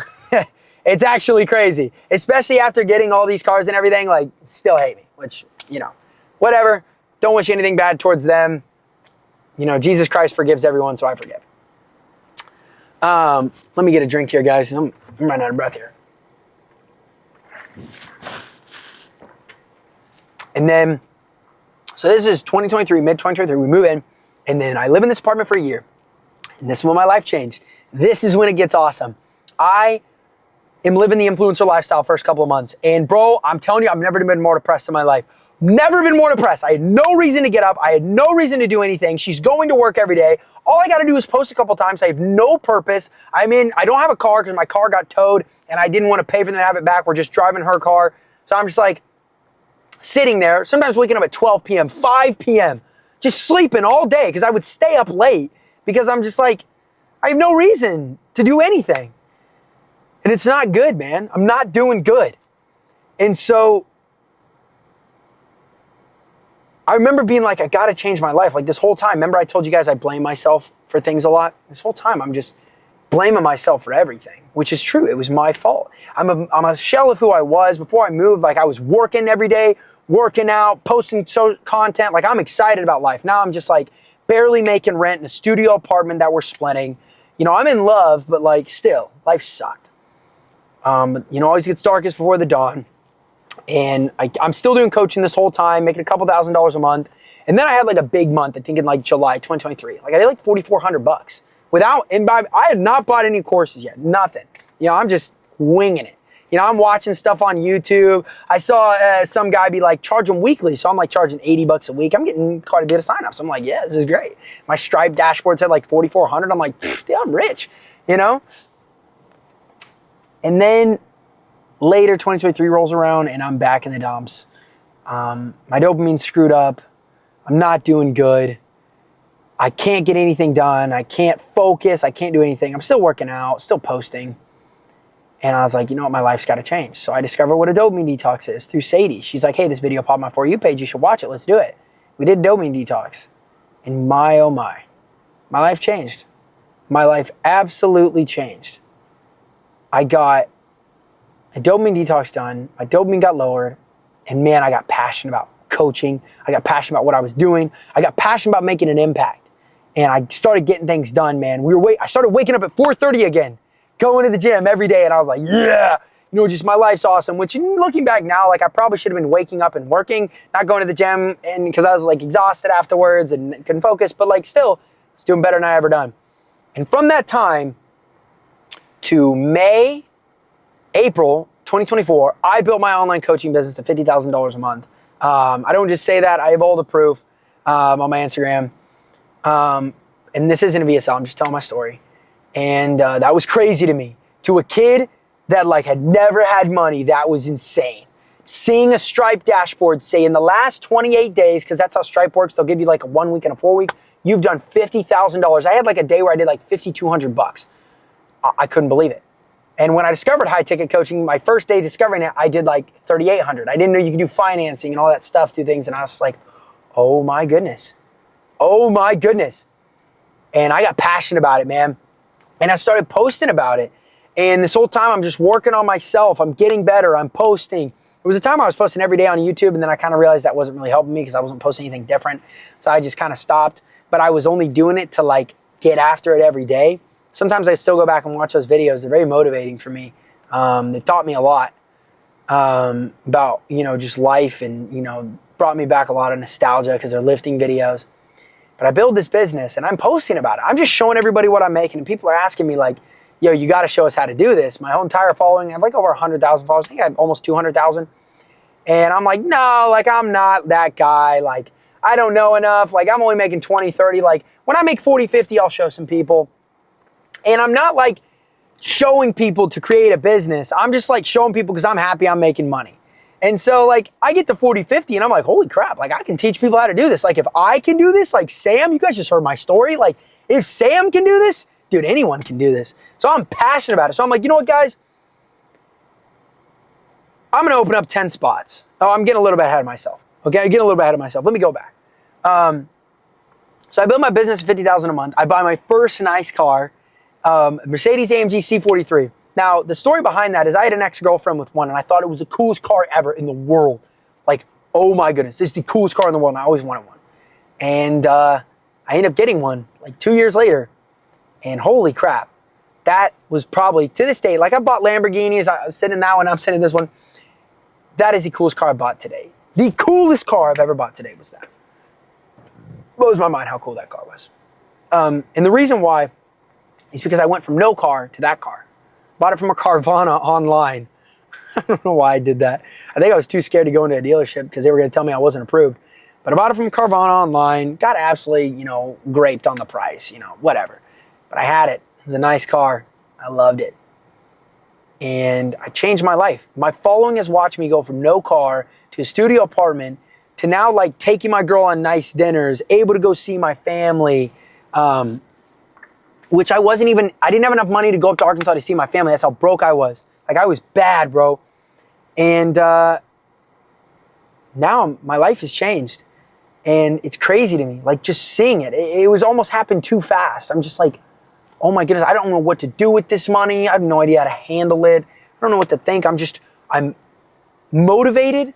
it's actually crazy. Especially after getting all these cars and everything, like, still hate me. Which, you know, whatever. Don't wish anything bad towards them. You know, Jesus Christ forgives everyone, so I forgive. Let me get a drink here, guys. I'm running out of breath here. And then, so this is 2023, mid-2023. We move in, and then I live in this apartment for a year. And this is when my life changed. This is when it gets awesome. I am living the influencer lifestyle first couple of months. And bro, I'm telling you, I've never been more depressed in my life. Never been more depressed. I had no reason to get up. I had no reason to do anything. She's going to work every day. All I got to do is post a couple times. I have no purpose. I don't have a car because my car got towed and I didn't want to pay for them to have it back. We're just driving her car. So I'm just like sitting there, sometimes waking up at 12 p.m., 5 p.m., just sleeping all day because I would stay up late because I'm just like, I have no reason to do anything. And it's not good, man. I'm not doing good. And so I remember being like, I got to change my life. Like this whole time, remember I told you guys I blame myself for things a lot? This whole time, I'm just blaming myself for everything, which is true. It was my fault. I'm a shell of who I was. Before I moved, like I was working every day, working out, posting content. Like I'm excited about life. Now I'm just like barely making rent in a studio apartment that we're splitting. You know, I'm in love, but like still, life sucked. You know, always gets darkest before the dawn. And I'm still doing coaching this whole time, making a couple $1,000s a month. And then I had like a big month, I think in like July 2023. Like I did like $4,400 I had not bought any courses yet, nothing. You know, I'm just winging it. You know, I'm watching stuff on YouTube. I saw some guy be like, charge them weekly. So I'm like charging $80 a week. I'm getting quite a bit of signups. I'm like, yeah, this is great. My Stripe dashboard said like 4,400. I'm like, dude, I'm rich, you know? And then later, 2023 rolls around and I'm back in the dumps. My dopamine's screwed up. I'm not doing good. I can't get anything done. I can't focus. I can't do anything. I'm still working out, still posting. And I was like, you know what? My life's got to change. So I discovered what a dopamine detox is through Sadie. She's like, hey, this video popped on my For You page. You should watch it. Let's do it. We did dopamine detox. And my, oh my life changed. My life absolutely changed. I got a dopamine detox done. My dopamine got lowered. And man, I got passionate about coaching. I got passionate about what I was doing. I got passionate about making an impact. And I started getting things done, man. I started waking up at 4:30 again, going to the gym every day. And I was like, yeah, just my life's awesome, which looking back now, like I probably should have been waking up and working, not going to the gym, and because I was like exhausted afterwards and couldn't focus, but like still, it's doing better than I ever done. And from that time to April 2024, I built my online coaching business to $50,000 a month. I don't just say that, I have all the proof on my Instagram. And this isn't a VSL, I'm just telling my story. And that was crazy to me. To a kid that like had never had money, that was insane. Seeing a Stripe dashboard say in the last 28 days, because that's how Stripe works, they'll give you like a 1 week and a 4 week, you've done $50,000. I had like a day where I did like $5,200. I couldn't believe it. And when I discovered high ticket coaching, my first day discovering it, I did like $3,800. I didn't know you could do financing and all that stuff through things. And I was just like, oh my goodness. Oh my goodness. And I got passionate about it, man. And I started posting about it. And this whole time I'm just working on myself. I'm getting better. I'm posting. There was a time I was posting every day on YouTube, and then I kind of realized that wasn't really helping me because I wasn't posting anything different. So I just kind of stopped. But I was only doing it to like get after it every day. Sometimes I still go back and watch those videos. They're very motivating for me. They've taught me a lot about, just life, and, brought me back a lot of nostalgia because they're lifting videos. But I build this business and I'm posting about it. I'm just showing everybody what I'm making. And people are asking me like, yo, you got to show us how to do this. My whole entire following, I have like over 100,000 followers. I think I have almost 200,000. And I'm like, no, like I'm not that guy. Like I don't know enough. Like I'm only making 20, 30. Like when I make 40, 50, I'll show some people. And I'm not like showing people to create a business. I'm just like showing people because I'm happy I'm making money. And so like I get to 40, 50 and I'm like, holy crap, like I can teach people how to do this. Like if I can do this, like Sam, you guys just heard my story. Like if Sam can do this, dude, anyone can do this. So I'm passionate about it. So I'm like, you know what, guys? I'm going to open up 10 spots. Oh, I'm getting a little bit ahead of myself. Okay, I'm getting a little bit ahead of myself. Let me go back. So I built my business at $50,000 a month. I buy my first nice car, Mercedes-AMG C43. Now, the story behind that is I had an ex-girlfriend with one, and I thought it was the coolest car ever in the world. Like, oh my goodness, this is the coolest car in the world, and I always wanted one. And I ended up getting one like 2 years later, and holy crap, that was probably, to this day, like I bought Lamborghinis, I was sitting in that one, I'm sitting in this one. That is the coolest car I bought today. The coolest car I've ever bought today was that. Blows my mind how cool that car was. And the reason why is because I went from no car to that car. Bought it from a Carvana online. I don't know why I did that. I think I was too scared to go into a dealership because they were going to tell me I wasn't approved. But I bought it from Carvana online. Got absolutely, graped on the price, whatever. But I had it. It was a nice car. I loved it. And I changed my life. My following has watched me go from no car to a studio apartment to now like taking my girl on nice dinners, able to go see my family, which I didn't have enough money to go up to Arkansas to see my family. That's how broke I was. Like I was bad, bro. And now my life has changed. And it's crazy to me, like just seeing it. It was almost happened too fast. I'm just like, oh my goodness, I don't know what to do with this money. I have no idea how to handle it. I don't know what to think. I'm motivated.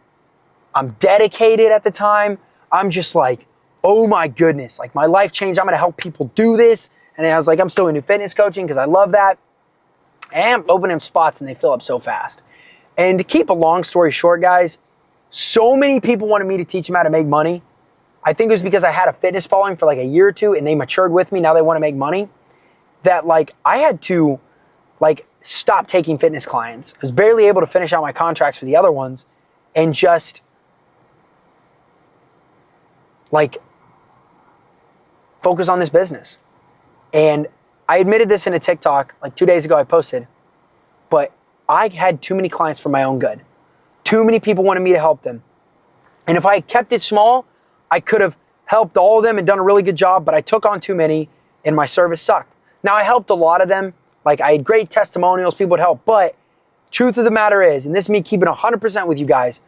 I'm dedicated at the time. I'm just like, oh my goodness, like my life changed. I'm going to help people do this. And I was like, I'm still into fitness coaching because I love that. And I'm opening spots and they fill up so fast. And to keep a long story short, guys, so many people wanted me to teach them how to make money. I think it was because I had a fitness following for like a year or two and they matured with me. Now they want to make money. That like I had to like stop taking fitness clients. I was barely able to finish out my contracts with the other ones and just like focus on this business. And I admitted this in a TikTok like 2 days ago I posted, but I had too many clients for my own good. Too many people wanted me to help them. And if I had kept it small, I could have helped all of them and done a really good job, but I took on too many and my service sucked. Now I helped a lot of them. Like I had great testimonials, people would help, but truth of the matter is, and this is me keeping 100% with you guys,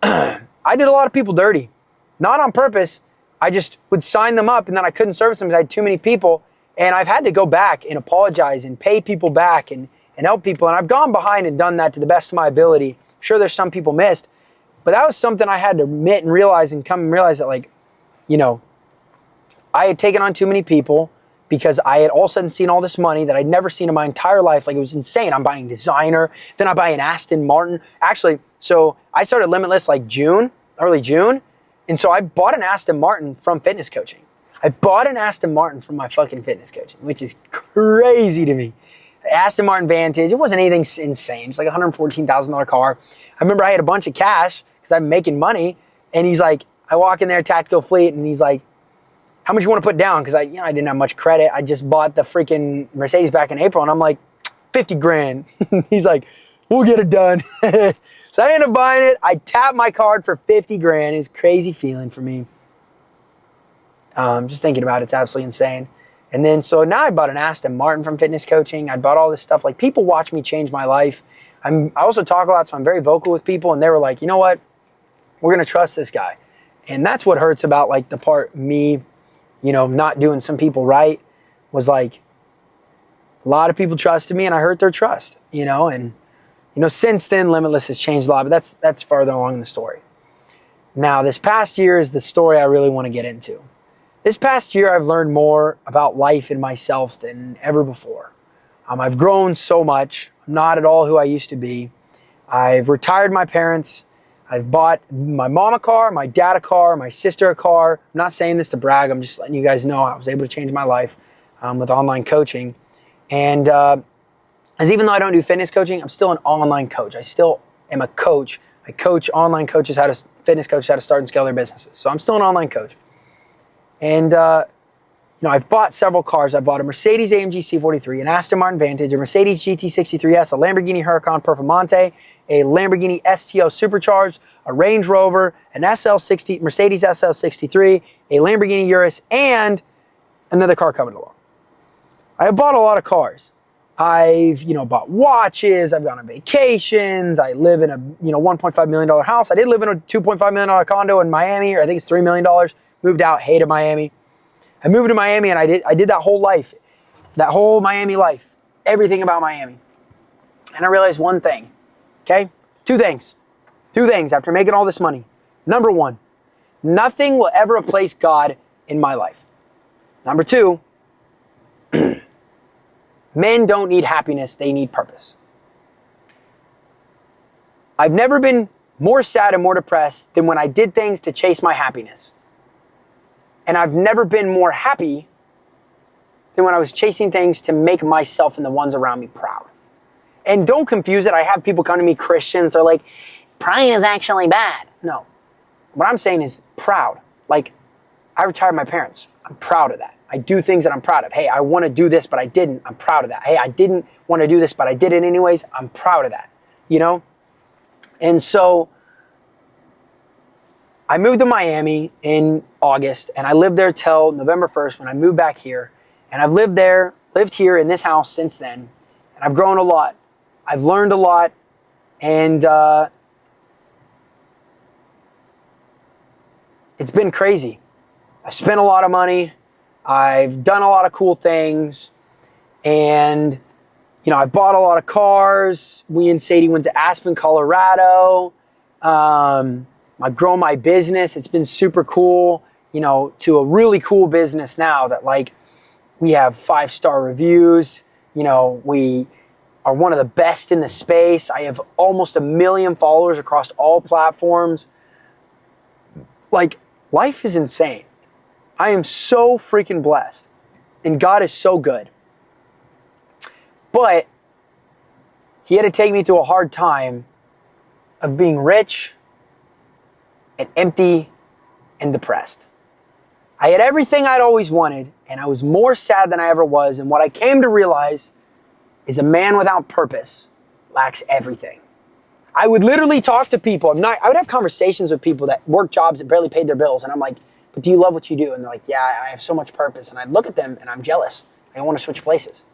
I did a lot of people dirty. Not on purpose. I just would sign them up and then I couldn't service them because I had too many people. And I've had to go back and apologize and pay people back and help people. And I've gone behind and done that to the best of my ability. Sure, there's some people missed, but that was something I had to admit and realize and come and realize that like, I had taken on too many people because I had all of a sudden seen all this money that I'd never seen in my entire life. Like, it was insane. I'm buying designer, then I buy an Aston Martin. Actually, so I started Limitless like early June. And so I bought an Aston Martin from fitness coaching. I bought an Aston Martin from my fucking fitness coaching, which is crazy to me. Aston Martin Vantage, it wasn't anything insane. It was like a $114,000 car. I remember I had a bunch of cash because I'm making money. And he's like, I walk in there, Tactical Fleet, and he's like, how much you want to put down? Because I didn't have much credit. I just bought the freaking Mercedes back in April, and I'm like, 50 grand. He's like, we'll get it done. So I ended up buying it. I tapped my card for 50 grand. It was a crazy feeling for me. Just thinking about it, it's absolutely insane. And then, so now I bought an Aston Martin from fitness coaching. I bought all this stuff. Like, people watch me change my life. I also talk a lot, so I'm very vocal with people. And they were like, you know what? We're going to trust this guy. And that's what hurts about, like, the part me, not doing some people right, was like, a lot of people trusted me and I hurt their trust, and, since then Limitless has changed a lot, but that's farther along in the story. Now, this past year is the story I really want to get into. This past year, I've learned more about life and myself than ever before. I've grown so much. I'm not at all who I used to be. I've retired my parents. I've bought my mom a car, my dad a car, my sister a car. I'm not saying this to brag. I'm just letting you guys know I was able to change my life with online coaching. And as even though I don't do fitness coaching, I'm still an online coach. I still am a coach. I coach online coaches, fitness coaches how to start and scale their businesses. So I'm still an online coach. And I've bought several cars. I bought a Mercedes AMG C43, an Aston Martin Vantage, a Mercedes GT63S, a Lamborghini Huracan Performante, a Lamborghini STO Supercharged, a Range Rover, an Mercedes SL63, a Lamborghini Urus, and another car coming along. I have bought a lot of cars. I've, bought watches. I've gone on vacations. I live in a, $1.5 million house. I did live in a $2.5 million condo in Miami, or I think it's $3 million. Moved out, hated Miami. I moved to Miami and I did that whole life, that whole Miami life, everything about Miami. And I realized one thing, okay? Two things after making all this money. Number one, nothing will ever replace God in my life. Number two, men don't need happiness, they need purpose. I've never been more sad and more depressed than when I did things to chase my happiness. And I've never been more happy than when I was chasing things to make myself and the ones around me proud. And don't confuse it. I have people come to me, Christians, they're like, pride is actually bad. No. What I'm saying is proud. Like, I retired my parents. I'm proud of that. I do things that I'm proud of. Hey, I want to do this, but I didn't. I'm proud of that. Hey, I didn't want to do this, but I did it anyways. I'm proud of that. And so I moved to Miami in August, and I lived there till November 1st when I moved back here. And I've lived here in this house since then. And I've grown a lot. I've learned a lot. And it's been crazy. I've spent a lot of money. I've done a lot of cool things. And, I bought a lot of cars. We and Sadie went to Aspen, Colorado. I've grown my business. It's been super cool, to a really cool business now that, like, we have 5-star reviews. We are one of the best in the space. I have almost 1 million followers across all platforms. Like, life is insane. I am so freaking blessed. And God is so good. But He had to take me through a hard time of being rich and empty and depressed. I had everything I'd always wanted, and I was more sad than I ever was. And what I came to realize is a man without purpose lacks everything. I would literally talk to people. I would have conversations with people that work jobs that barely paid their bills. And I'm like, but do you love what you do? And they're like, yeah, I have so much purpose. And I'd look at them and I'm jealous. I want to switch places.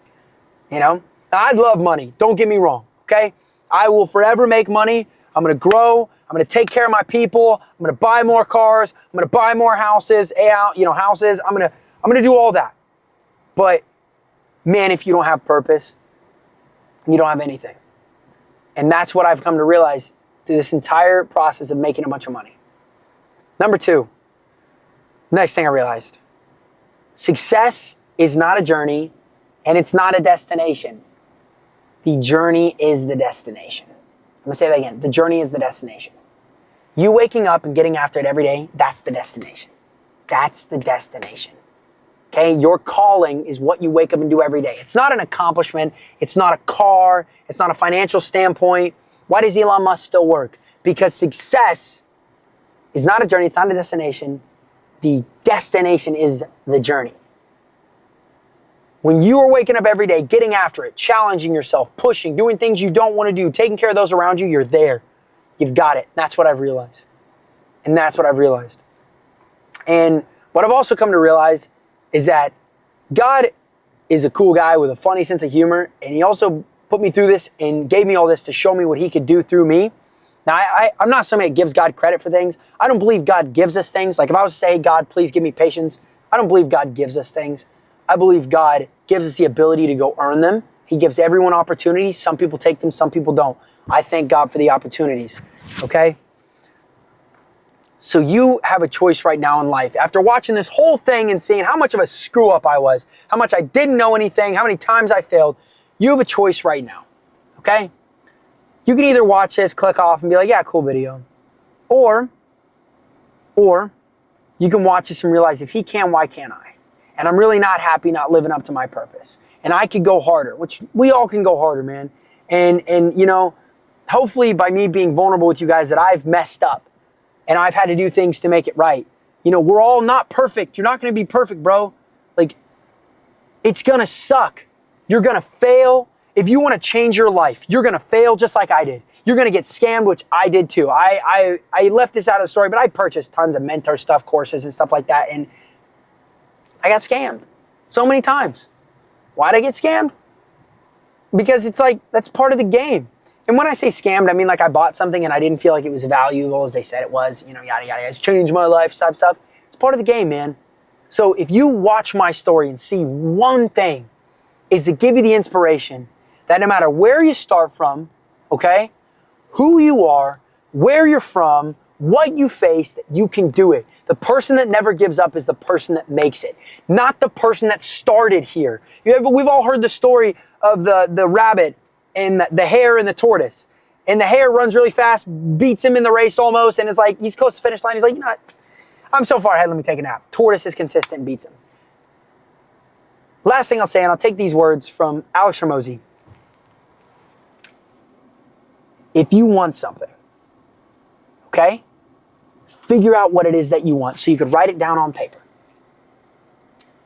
I'd love money. Don't get me wrong. Okay. I will forever make money. I'm going to grow. I'm going to take care of my people. I'm going to buy more cars. I'm going to buy more houses, houses. I'm going to do all that. But man, if you don't have purpose, you don't have anything. And that's what I've come to realize through this entire process of making a bunch of money. Number two, next thing I realized, success is not a journey, and it's not a destination. The journey is the destination. I'm going to say that again. The journey is the destination. You waking up and getting after it every day, that's the destination. That's the destination. Okay? Your calling is what you wake up and do every day. It's not an accomplishment. It's not a car. It's not a financial standpoint. Why does Elon Musk still work? Because success is not a journey. It's not a destination. The destination is the journey. When you are waking up every day, getting after it, challenging yourself, pushing, doing things you don't want to do, taking care of those around you, you're there. You've got it. That's what I've realized. And that's what I've realized. And what I've also come to realize is that God is a cool guy with a funny sense of humor. And he also put me through this and gave me all this to show me what he could do through me. Now, I'm not somebody that gives God credit for things. I don't believe God gives us things. Like if I was to say, God, please give me patience, I don't believe God gives us things. I believe God gives us the ability to go earn them. He gives everyone opportunities. Some people take them, some people don't. I thank God for the opportunities, okay? So you have a choice right now in life. After watching this whole thing and seeing how much of a screw up I was, how much I didn't know anything, how many times I failed, you have a choice right now, okay? You can either watch this, click off, and be like, yeah, cool video. Or you can watch this and realize if he can, why can't I? And I'm really not happy not living up to my purpose. And I could go harder, which we all can go harder, man. And you know, hopefully by me being vulnerable with you guys that I've messed up and I've had to do things to make it right. You know, we're all not perfect. You're not going to be perfect, bro. Like, it's going to suck. You're going to fail. If you want to change your life, you're going to fail just like I did. You're going to get scammed, which I did too. I left this out of the story, but I purchased tons of mentor stuff, courses and stuff like that. And I got scammed so many times. Why'd I get scammed? Because it's like, that's part of the game. And when I say scammed, I mean like I bought something and I didn't feel like it was as valuable as they said it was, you know, yada, yada, yada. It's changed my life, stuff. It's part of the game, man. So if you watch my story and see one thing is to give you the inspiration that no matter where you start from, okay, who you are, where you're from, what you face, that you can do it. The person that never gives up is the person that makes it, not the person that started here. We've all heard the story of the rabbit and the hare and the tortoise. And the hare runs really fast, beats him in the race almost, and is like, he's close to the finish line. He's like, you know what? I'm so far ahead, let me take a nap. Tortoise is consistent, beats him. Last thing I'll say, and I'll take these words from Alex Hormozy. If you want something, okay? Figure out what it is that you want so you could write it down on paper.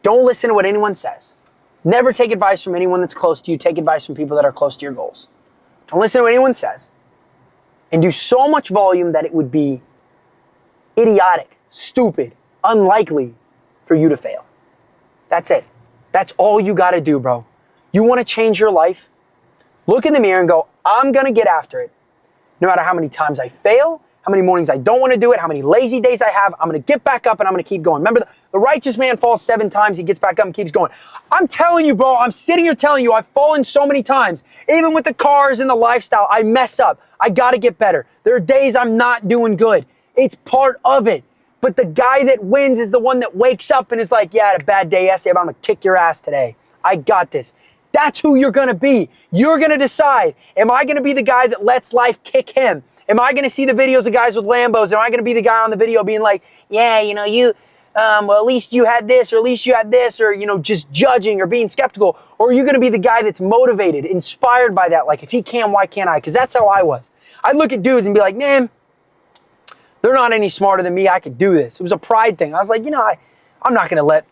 Don't listen to what anyone says. Never take advice from anyone that's close to you. Take advice from people that are close to your goals. Don't listen to what anyone says. And do so much volume that it would be idiotic, stupid, unlikely for you to fail. That's it. That's all you got to do, bro. You want to change your life? Look in the mirror and go, I'm going to get after it. No matter how many times I fail, how many mornings I don't want to do it, how many lazy days I have, I'm going to get back up and I'm going to keep going. Remember, the righteous man falls 7 times, he gets back up and keeps going. I'm telling you, bro, I'm sitting here telling you, I've fallen so many times. Even with the cars and the lifestyle, I mess up. I got to get better. There are days I'm not doing good. It's part of it. But the guy that wins is the one that wakes up and is like, yeah, I had a bad day yesterday, but I'm going to kick your ass today. I got this. That's who you're going to be. You're going to decide, am I going to be the guy that lets life kick him? Am I going to see the videos of guys with Lambos? Am I going to be the guy on the video being like, yeah, you know, well, at least you had this, or at least you had this, or, you know, just judging or being skeptical? Or are you going to be the guy that's motivated, inspired by that? Like, if he can, why can't I? Because that's how I was. I'd look at dudes and be like, man, they're not any smarter than me. I could do this. It was a pride thing. I was like, you know, I'm not going to let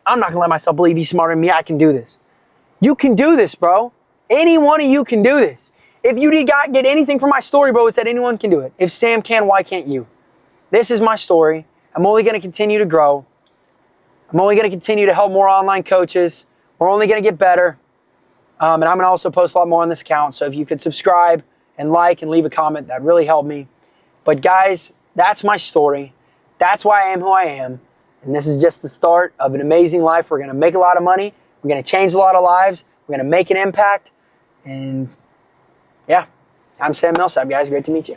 myself believe he's smarter than me. I can do this. You can do this, bro. Any one of you can do this. If you did not get anything from my story, bro, it's that anyone can do it. If Sam can, why can't you? This is my story. I'm only going to continue to grow. I'm only going to continue to help more online coaches. We're only going to get better. And I'm going to also post a lot more on this account. So if you could subscribe and like and leave a comment, that really helped me. But guys, that's my story. That's why I am who I am. And this is just the start of an amazing life. We're going to make a lot of money. We're going to change a lot of lives. We're going to make an impact. And yeah, I'm Sam Millsap, guys. Great to meet you.